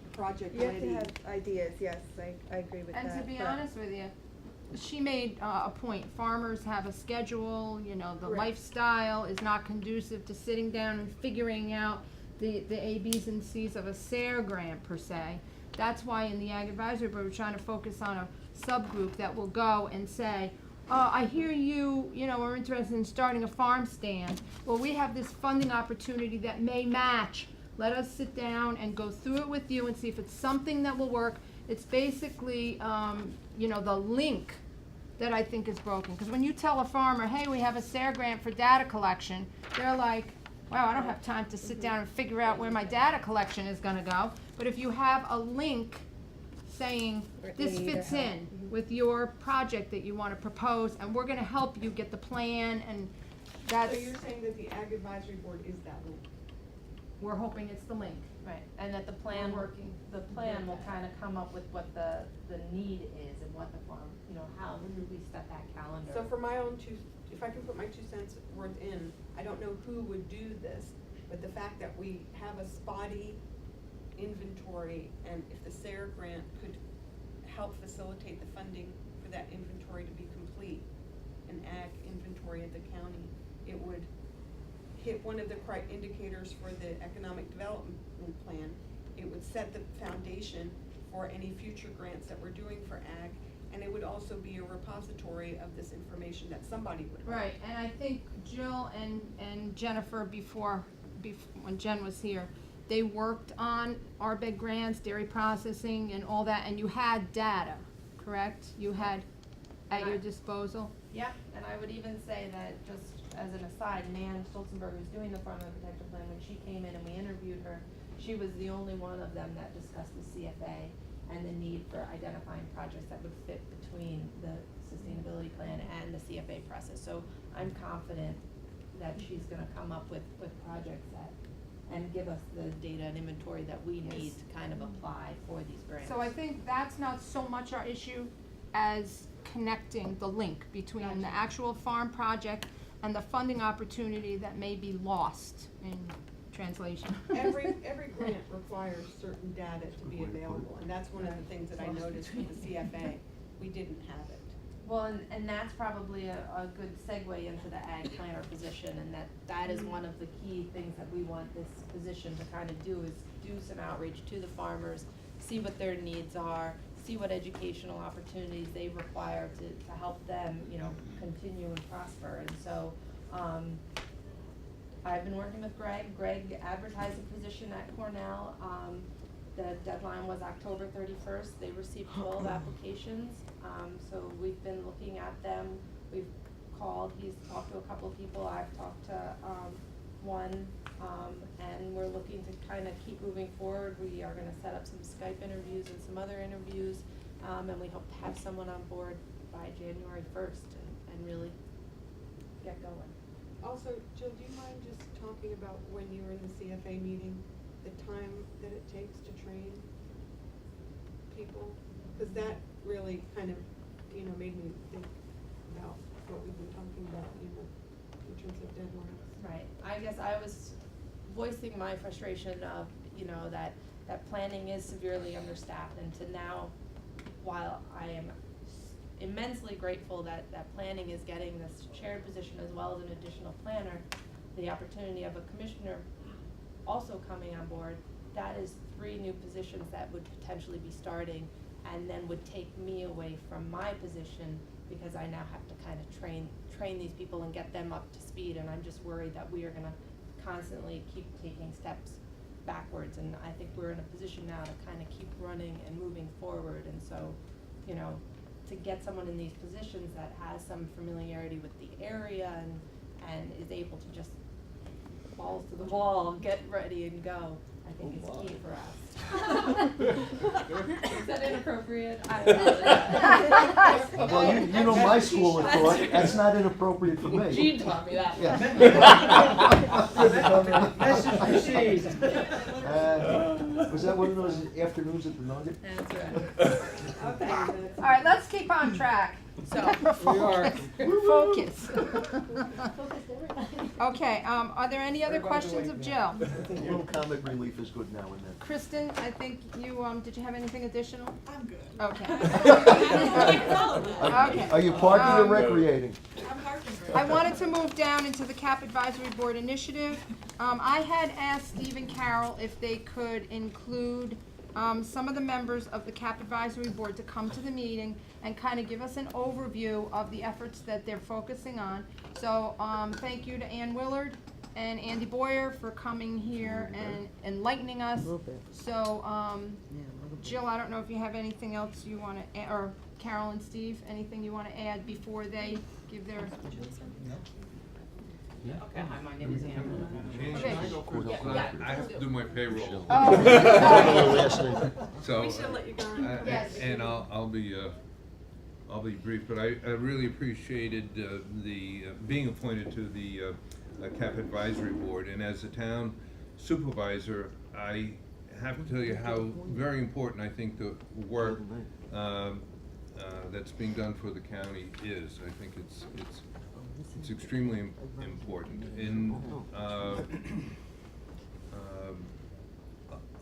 the project You ready. have to have ideas, yes, I agree with that. And to be but- honest with you, she made a point, farmers have a schedule, you know, the Correct. lifestyle is not conducive to sitting down and figuring out the A, B's and C's of a SARE grant per se. That's why in the Ag Advisory Board, we're trying to focus on a subgroup that will go and say, I hear you know, are interested in starting a farm stand. Well, we have this funding opportunity that may match. Let us sit down and go through it with you and see if it's something that will work. It's basically, you know, the link that I think is broken. Because when you tell a farmer, hey, we have a SARE grant for data collection, they're like, wow, I don't have time to sit down and figure out where my data collection is gonna go. But if you have a link saying, Or this aid or fits help. in with your project that you wanna propose, and we're gonna help you get the plan, and that's, So you're saying that the Ag Advisory Board is that link? we're hoping it's the link. Right, and that the plan, We're working the plan will kind of come up with what the need is and what the farm, you know, how would we set that calendar. So for my own if I can put my 2 cents worth in, I don't know who would do this, but the fact that we have a spotty inventory, and if the SARE grant could help facilitate the funding for that inventory to be complete, an ag inventory at the county, it would hit one of the indicators for the economic development plan. It would set the foundation for any future grants that we're doing for ag, and it would also be a repository of this information that somebody would hold. Right, and I think Jill and Jennifer when Jen was here, they worked on RBEG grants, dairy processing and all that, and you had data, correct? You had at your disposal? Yep, and I would even say that, just as an aside, Nan Stolzenberg, who's doing the farmland protection plan, when she came in and we interviewed her, she was the only one of them that discussed the CFA and the need for identifying projects that would fit between the sustainability plan and the CFA process. So I'm confident that she's gonna come up with projects that, and give us the data and inventory that we need to kind of apply for these grants. So I think that's not so much our issue as connecting the link between the Gotcha. actual farm project and the funding opportunity that may be lost in translation. Every grant requires certain data to be available, and that's one of the things that I noticed with the CFA, we didn't have it. Well, and that's probably a good segue into the ag planner position, and that is one of the key things that we want this position to kind of do, is do some outreach to the farmers, see what their needs are, see what educational opportunities they require to help them, you know, continue and prosper. And so, I've been working with Greg. Greg advertised a position at Cornell. The deadline was October 31st. They received 12 applications. So we've been looking at them. We've called, he's talked to a couple of people. I've talked to one, and we're looking to kind of keep moving forward. We are gonna set up some Skype interviews and some other interviews, and we hope to have someone on board by January 1st and really get going. Also, Jill, do you mind just talking about when you were in the CFA meeting, the time that it takes to train people? Because that really kind of, you know, made me think about what we've been talking about, you know, in terms of deadlines. Right, I guess I was voicing my frustration of, you know, that planning is severely understaffed, and to now, while I am immensely grateful that planning is getting this chaired position as well as an additional planner, the opportunity of a commissioner also coming on board, that is 3 new positions that would potentially be starting, and then would take me away from my position, because I now have to kind of train these people and get them up to speed, and I'm just worried that we are gonna constantly keep taking steps backwards, and I think we're in a position now to kind of keep running and moving forward. And so, you know, to get someone in these positions that has some familiarity with the area and is able to just balls to the wall, get ready and go, I think is key for us. Is that inappropriate? I apologize. Well, you know my school of thought, that's not inappropriate for me. Gene taught me that. Yeah. Message received. Was that one of those afternoons at the Nugget? That's right. Okay. All right, let's keep on track. So, Focus. Okay, are there any other questions of Jill? I think a little comic relief is good now and then. Kristen, I think you, did you have anything additional? I'm good. Okay. Are you parking or recreating? I'm parking. I wanted to move down into the CAP Advisory Board initiative. I had asked Steve and Carol if they could include some of the members of the CAP Advisory Board to come to the meeting and kind of give us an overview of the efforts that they're focusing on. So, thank you to Ann Willard and Andy Boyer for coming here and enlightening us. A little bit. So, Yeah, a little bit. Jill, I don't know if you have anything else you want to, or Carol and Steve, anything you want to add before they give their? okay, hi, my name is Anna. Okay. I have to do my payroll. Oh. So, We should let you go. Yes. and I'll be brief, but I really appreciated the being appointed to the CAP Advisory Board, and as a town supervisor, I have to tell you how very important I think the work that's being done for the county is. I think it's extremely important. In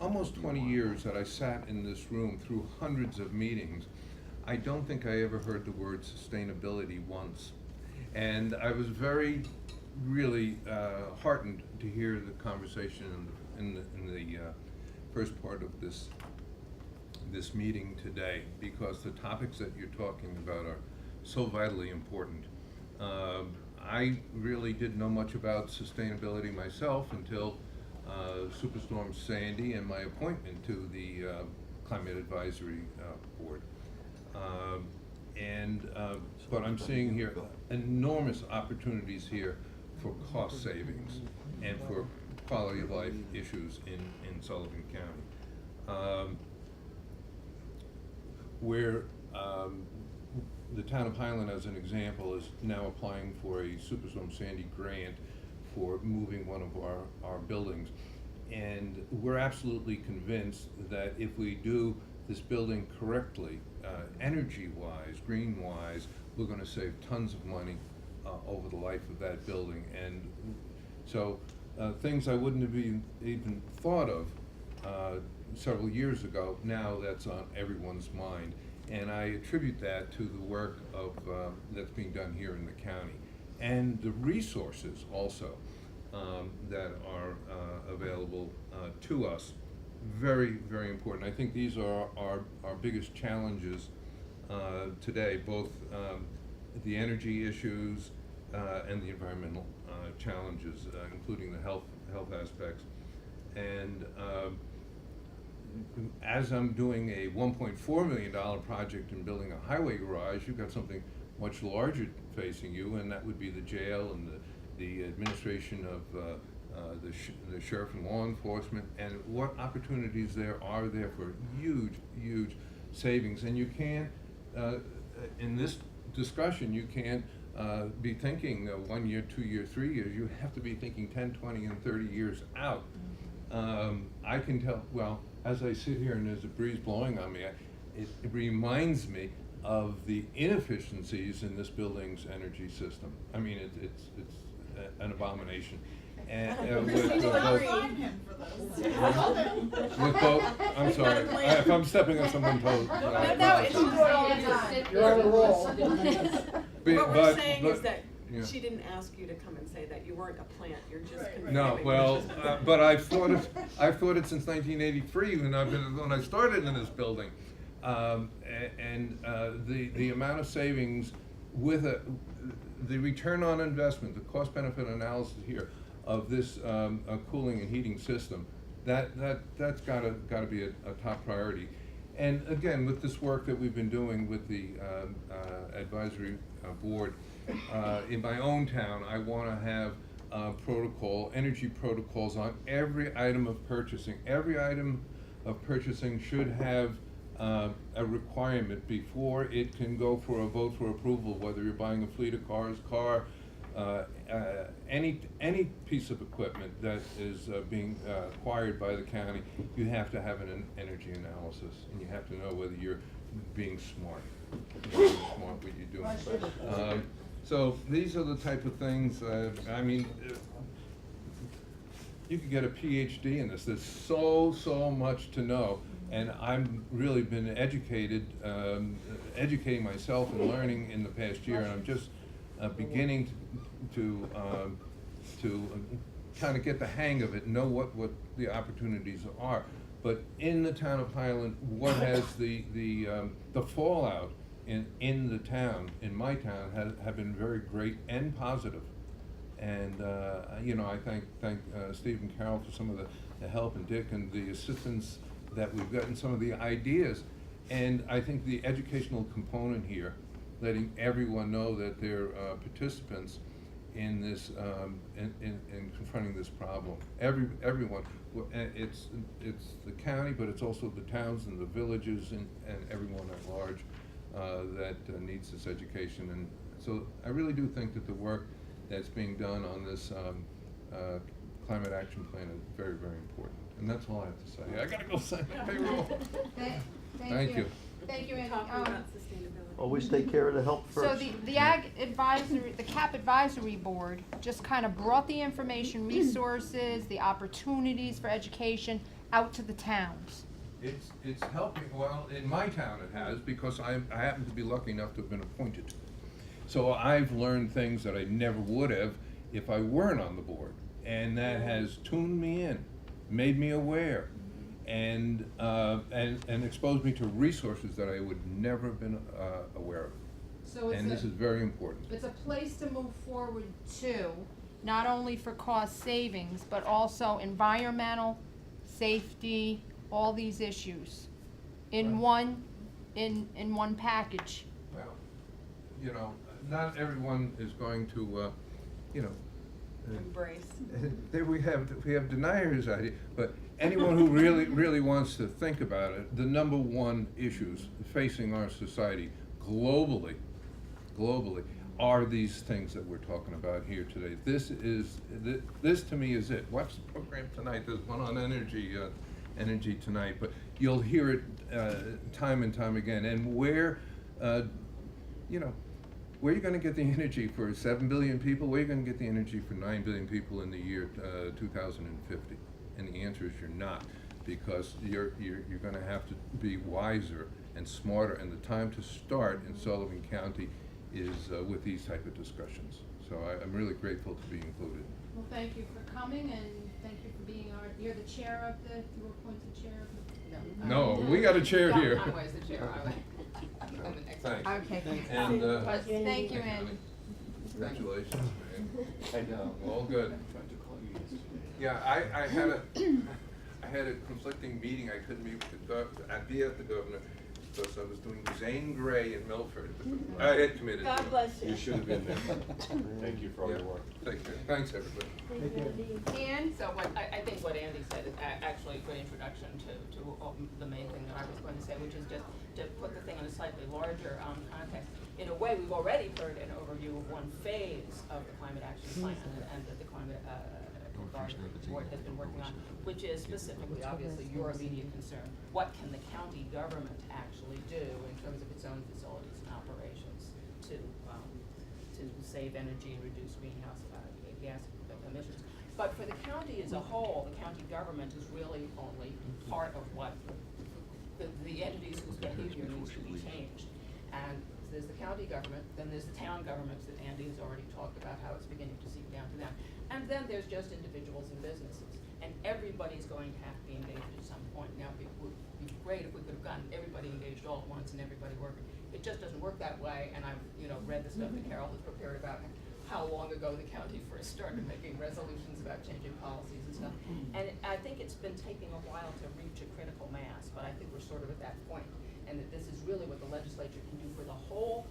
almost 20 years that I sat in this room through hundreds of meetings, I don't think I ever heard the word sustainability once. And I was really heartened to hear the conversation in the first part of this meeting today, because the topics that you're talking about are so vitally important. I really didn't know much about sustainability myself until Superstorm Sandy and my appointment to the Climate Advisory Board. But I'm seeing here enormous opportunities here for cost savings and for quality of life issues in Sullivan County. Where the town of Highland, as an example, is now applying for a Superstorm Sandy grant for moving one of our buildings. And we're absolutely convinced that if we do this building correctly, energy-wise, green-wise, we're gonna save tons of money over the life of that building. And so things I wouldn't have even thought of several years ago, now that's on everyone's mind. And I attribute that to the work of that's being done here in the county, and the resources also that are available to us. Very, very important. I think these are our biggest challenges today, both the energy issues and the environmental challenges, including the health aspects. And as I'm doing a $1.4 million project in building a highway garage, you've got something much larger facing you, and that would be the jail and the administration of the sheriff and law enforcement, and what opportunities there are there for huge savings. And you can't, in this discussion, you can't be thinking 1 year, 2 years, 3 years. You have to be thinking 10, 20, and 30 years out. I can tell, well, as I sit here and there's a breeze blowing on me, it reminds me of the inefficiencies in this building's energy system. I mean, it's an abomination. And with both, I'm sorry, if I'm stepping on someone's toes. You're on a roll. What we're saying is that she didn't ask you to come and say that you weren't a plant, you're just confirming. No, well, but I've thought it since 1983 when I started in this building. The amount of savings with the return on investment, the cost benefit analysis here of this cooling and heating system, that's gotta be a top priority. And again, with this work that we've been doing with the advisory board, in my own town, I wanna have energy protocols on every item of purchasing. Every item of purchasing should have a requirement before it can go for a vote for approval, whether you're buying a fleet of cars, any piece of equipment that is being acquired by the county, you have to have an energy analysis, and you have to know whether you're being smart, what you're doing. So these are the type of things, I mean, you could get a PhD in this. There's so much to know, and I've really been educating myself and learning in the past year, and I'm just beginning to kind of get the hang of it, and know what the opportunities are. But in the town of Highland, what has the fallout in the town, in my town, have been very great and positive. And you know, I thank Steve and Carol for some of the help, and Dick and the assistance that we've gotten, some of the ideas. And I think the educational component here, letting everyone know that they're participants in this, in confronting this problem. Everyone, it's the county, but it's also the towns and the villages and everyone at large that needs this education. And so I really do think that the work that's being done on this climate action plan is very, very important. And that's all I have to say. I gotta go sign the payroll. Thank you. Thank you, Andy. Talking about sustainability. Always take care of the help So first. the Ag Advisory, the CAP Advisory Board just kind of brought the information, resources, the opportunities for education out to the towns. It's helping, well, in my town it has, because I happen to be lucky enough to have been appointed. So I've learned things that I never would have if I weren't on the board. And that has tuned me in, made me aware, and exposed me to resources that I would never have been aware of. So And this is very important. it's a place to move forward to, not only for cost savings, but also environmental, safety, all these issues in Right. one package. Well, you know, not everyone is going to, you know, Embrace. there we have deniers out here, but anyone who really wants to think about it, the number one issues facing our society globally, are these things that we're talking about here today. This to me is it. Watch the program tonight. There's one on energy tonight, but you'll hear it time and time again. And where, you know, where are you going to get the energy for 7 billion people? Where are you going to get the energy for 9 billion people in the year 2050? And the answer is you're not, because you're going to have to be wiser and smarter. And the time to start in Sullivan County is with these type of discussions. So I'm really grateful to be included. Well, thank you for coming, and thank you for being you're the chair of the, you were appointed chair of the. No, we got a chair here. John Conway's the chair. I'm the next. Thanks. Okay. And Thank you, Andy. congratulations, man. I know. All good. Yeah, I had a conflicting meeting. I couldn't meet with the governor. I'd be at the governor because I was doing Zane Grey in Milford. I had committed. God bless you. You should have been there. Thank you for all your work. Take care. Thanks, everybody. And So I think what Andy said is actually a good introduction to the main thing that I was going to say, which is just to put the thing in a slightly larger context. In a way, we've already heard an overview of one phase of the climate action plan and that the climate advisory board has been working on, which is specifically, obviously, your immediate concern. What can the county government actually do in terms of its own facilities and operations to save energy and reduce greenhouse gas emissions? But for the county as a whole, the county government is really only part of what the entities whose behavior needs to be changed. And there's the county government, then there's the town governments that Andy has already talked about how it's beginning to seep down to them. And then there's just individuals and businesses. And everybody's going to have to be engaged at some point. Now, it would be great if we could have gotten everybody engaged all at once and everybody working. It just doesn't work that way, and I've read the stuff that Carol has prepared about how long ago the county first started making resolutions about changing policies and stuff. And I think it's been taking a while to reach a critical mass, but I I think we're sort of at that point, and that this is really what the legislature can do for the whole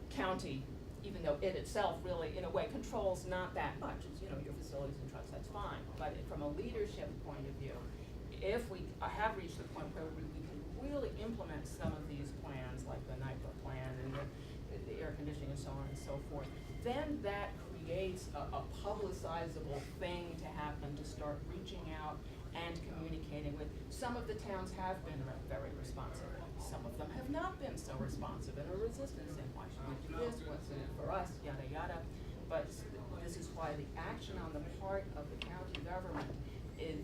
county, even though it itself really, in a way, controls not that much. It's, you know, your facilities and trucks, that's fine. But from a leadership point of view, if we have reached the point where we can really implement some of these plans, like the NIPA plan and the air conditioning and so on and so forth, then that creates a publicizable thing to happen, to start reaching out and communicating with. Some of the towns have been very responsive. Some of them have not been so responsive and are resistant, saying, why should we do this, what's in it for us, yada yada. But this is why the action on the part of the county government is,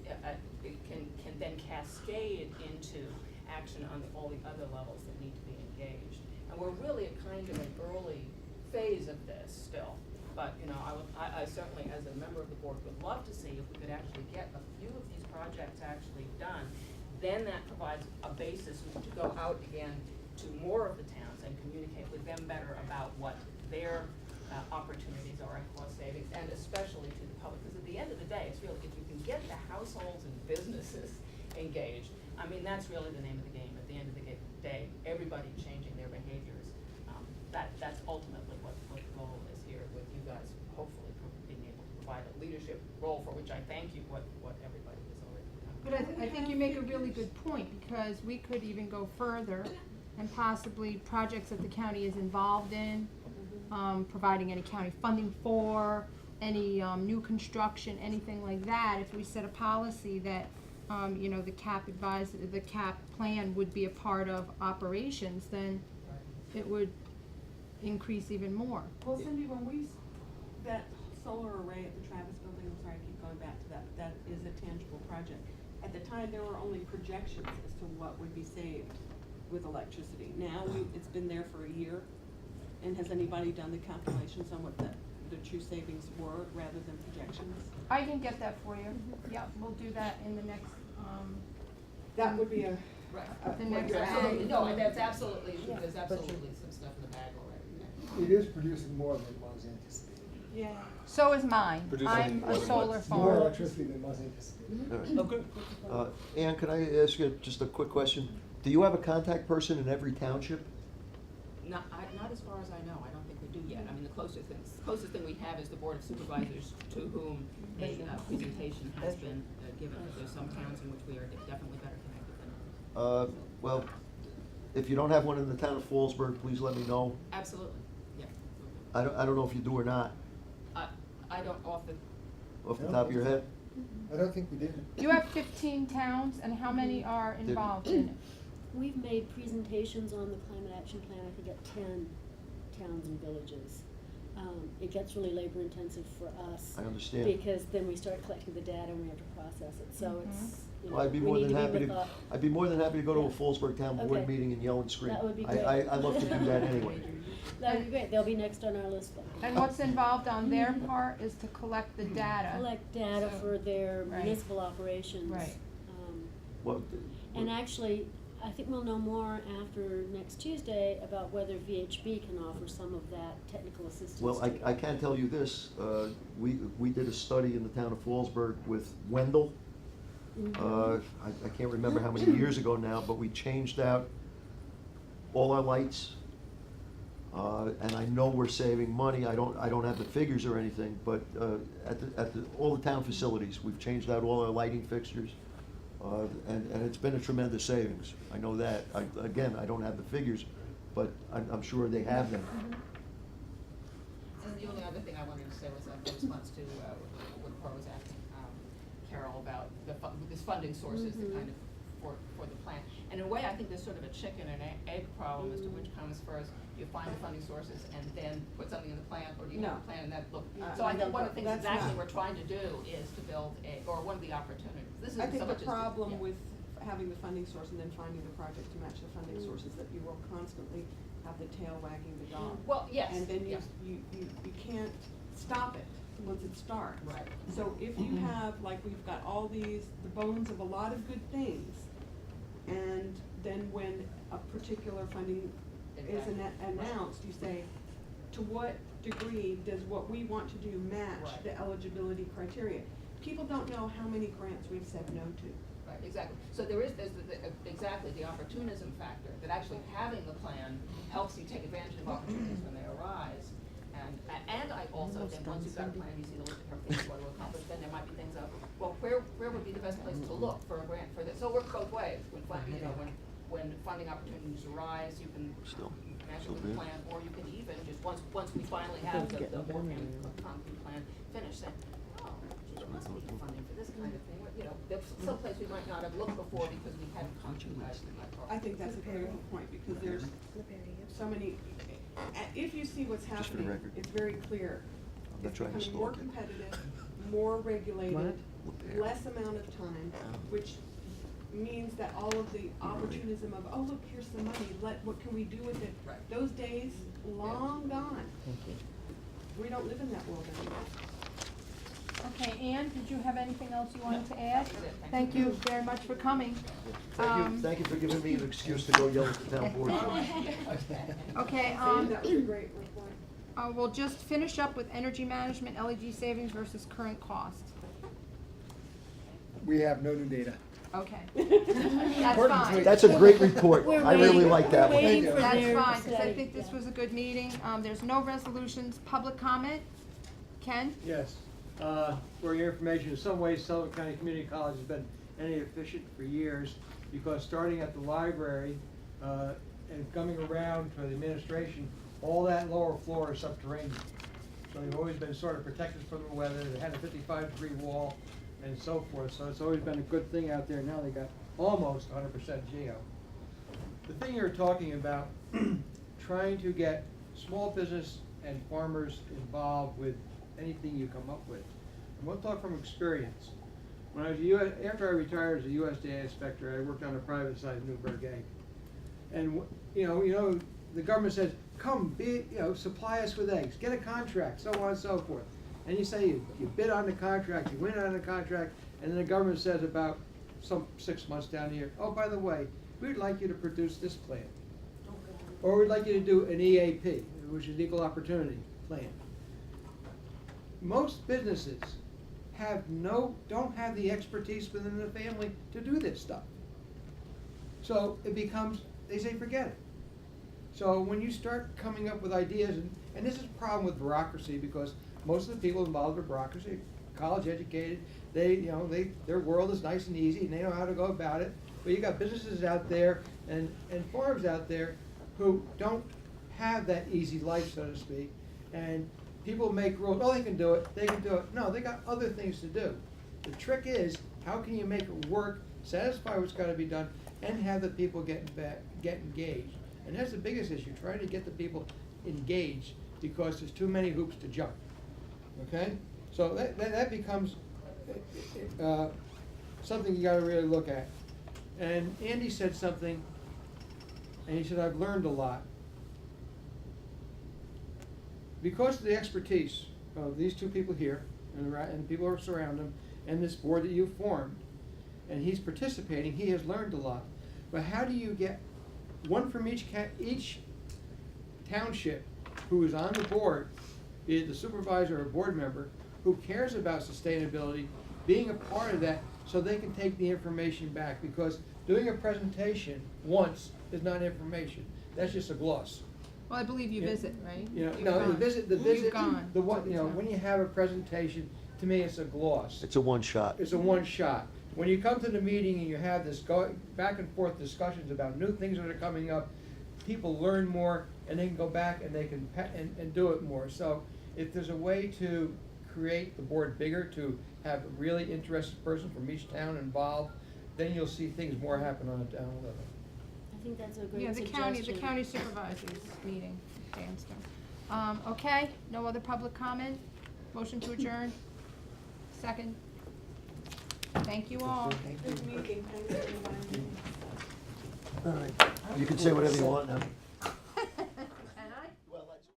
it can then cascade into action on all the other levels that need to be engaged. And we're really at kind of an early phase of this still. But, you know, I certainly, as a member of the board, would love to see if we could actually get a few of these projects actually done. Then that provides a basis to go out again to more of the towns and communicate with them better about what their opportunities are in cost savings, and especially to the public. Because at the end of the day, it's really, if you can get the households and businesses engaged, I mean, that's really the name of the game. At the end of the day, everybody changing their behaviors. That's ultimately what the goal is here, with you guys hopefully being able to provide a leadership role, for which I thank you, what everybody has already done. But I think you make a really good point, because we could even go further and possibly projects that the county is involved in, providing any county funding for, any new construction, anything like that. If we set a policy that, you know, the CAP plan would be a part of operations, then it would increase even more. Well, Cindy, when that solar array at the Travis building, I'm sorry, I keep going back to that is a tangible project. At the time, there were only projections as to what would be saved with electricity. Now, it's been there for a year, and has anybody done the calculations on what the true savings were, rather than projections? I can get that for you. Yeah, we'll do that in the next, That would be a. the next Absolutely, ag. no, that's absolutely, there's absolutely some stuff in the bag already. It is producing more than was anticipated. Yeah. So is mine. Producing I'm more a than solar what? farm. More electricity than was anticipated. All right. Oh, good. Ann, can I ask you just a quick question? Do you have a contact person in every township? Not as far as I know, I don't think we do yet. I mean, the closest thing we have is the Board of Supervisors, to whom a presentation has been given. But there's some towns in which we are definitely better connected than. Well, if you don't have one in the town of Fallsburg, please let me know. Absolutely, yeah. I don't know if you do or not, I don't off the, off the top of your head. I don't think we did. You have 15 towns, and how many are involved in it? We've made presentations on the climate action plan, I think, at 10 towns and villages. It gets really labor intensive for us. I understand. Because then we start collecting the data and we have to process it, so it's, you know, Well, I'd be we more need than to be happy with to, a- I'd be more than happy to go to a Yeah. Fallsburg Town Board Okay. meeting and yell and scream. That would be I great. love to do that anyway. That would be great, they'll be next on our list then. And what's involved on their part is to collect the data. Collect data So- for their Right. municipal operations. Right. Well, And actually, I think we'll know more after next Tuesday about whether VHB can offer some of that technical assistance. well, too. I can tell you this, we did a study in the town of Fallsburg with Wendell. Mhm. I can't remember how many years ago now, but we changed out all our lights. And I know we're saving money, I don't have the figures or anything, but, at all the town facilities, we've changed out all our lighting fixtures. And it's been a tremendous savings, I know that. Again, I don't have the figures, but I'm sure they have them. and the only other thing I wanted to say was in response to what Cora was asking Carol about this funding sources, the kind of, for the plan. And in a way, I think there's sort of a chicken and egg problem as to which comes first. You find the funding sources and then put something in the plan, or do you have a plan and that look? So I think one of the things That's exactly not- we're trying to do is to build or one of the opportunities. This isn't I think so the much as problem yeah. with having the funding source and then finding the project to match the funding source is that you will constantly have the tail wagging the dog. Well, yes, And then yeah. you can't stop it once it starts. Right. So if you have, like, we've got all the bones of a lot of good things, and then when a particular funding is Exactly. announced, you say, to what degree does what we want to do match Right. the eligibility criteria? People don't know how many grants we've said no to. Right, exactly. So there's exactly the opportunism factor, that actually having the plan helps you take advantage of opportunities when they arise. And I also think once you've got a plan, you see the list of things you want to accomplish, then there might be things of, well, where would be the best place to look for a grant for this? So it works both ways. When funding opportunities arise, you can match it with the plan, or you can even just, once we finally have the more concrete plan finished, say, oh, gee, there must be funding for this kind of thing. You know, there's some place we might not have looked before because we hadn't concretized it. I think that's a critical point, because there's so many, if you see what's Just for the happening, record. it's very clear. I'm not It's trying to becoming more stalk you. competitive, more regulated, What? less amount of time, which means that all of the opportunism of, oh, look, here's some money, what can we do with it? Right. Those days, long gone. We don't live in that world anymore. Okay, Ann, did you have anything else you wanted to add? That's it. Thank you very much for coming. Thank you for giving me an excuse to go yell at the town board. Okay, Sam, that was a great report. we'll just finish up with energy management, LED savings versus current cost. We have no new data. Okay. That's fine. That's a great report. We're I really waiting- like that we're one. waiting Thank for you. That's their fine, because I study, think this yeah. was a good meeting. There's no resolutions, public comment. Ken? Yes. For your information, in some ways, Sullivan County Community College has been inefficient for years, because starting at the library and coming around to the administration, all that lower floor is subterranean. So they've always been sort of protected from the weather. They had a 55-degree wall and so forth. So it's always been a good thing out there. Now they got almost 100% geo. The thing you're talking about, trying to get small business and farmers involved with anything you come up with. And we'll talk from experience. When I was after I retired as a USDA inspector, I worked on the private side of Newburgh Egg. And you know, the government says, come, supply us with eggs, get a contract, so on and so forth. And you say you bid on the contract, you win on the contract, and then the government says about some 6 months down here, oh, by the way, we'd like you to produce this plan. Or we'd like you to do an EAP, which is an Equal Opportunity Plan. Most businesses don't have the expertise within the family to do this stuff. So it becomes, they say, forget it. So when you start coming up with ideas, and this is a problem with bureaucracy, because most of the people involved with bureaucracy, college educated, their world is nice and easy, and they know how to go about it. But you got businesses out there and farms out there who don't have that easy life, so to speak, and people make rules, oh, they can do it. No, they got other things to do. The trick is, how can you make it work, satisfy what's got to be done, and have the people get engaged? And that's the biggest issue, trying to get the people engaged, because there's too many hoops to jump. Okay? So that becomes something you got to really look at. And Andy said something, and he said, I've learned a lot. Because of the expertise of these two people here, and people who surround him, and this board that you've formed, and he's participating, he has learned a lot. But how do you get one from each township who is on the board, be it the supervisor or board member, who cares about sustainability, being a part of that, so they can take the information back? Because doing a presentation once is not information. That's just a gloss. Well, I believe you visit, right? The gone. visit, You've gone. when you have a presentation, to me, it's a gloss. It's a one shot. It's a one shot. When you come to the meeting and you have this back and forth discussions about new things that are coming up, people learn more, and they can go back and they can and do it more. So if there's a way to create the board bigger, to have a really interested person from each town involved, then you'll see things more happen on a town level. I think that's a great Yeah, suggestion. the county supervisors meeting, Danster. Okay, no other public comment? Motion to adjourn? Second? Thank you all. Good meeting, thanks for inviting me. All right. You can say whatever you want now.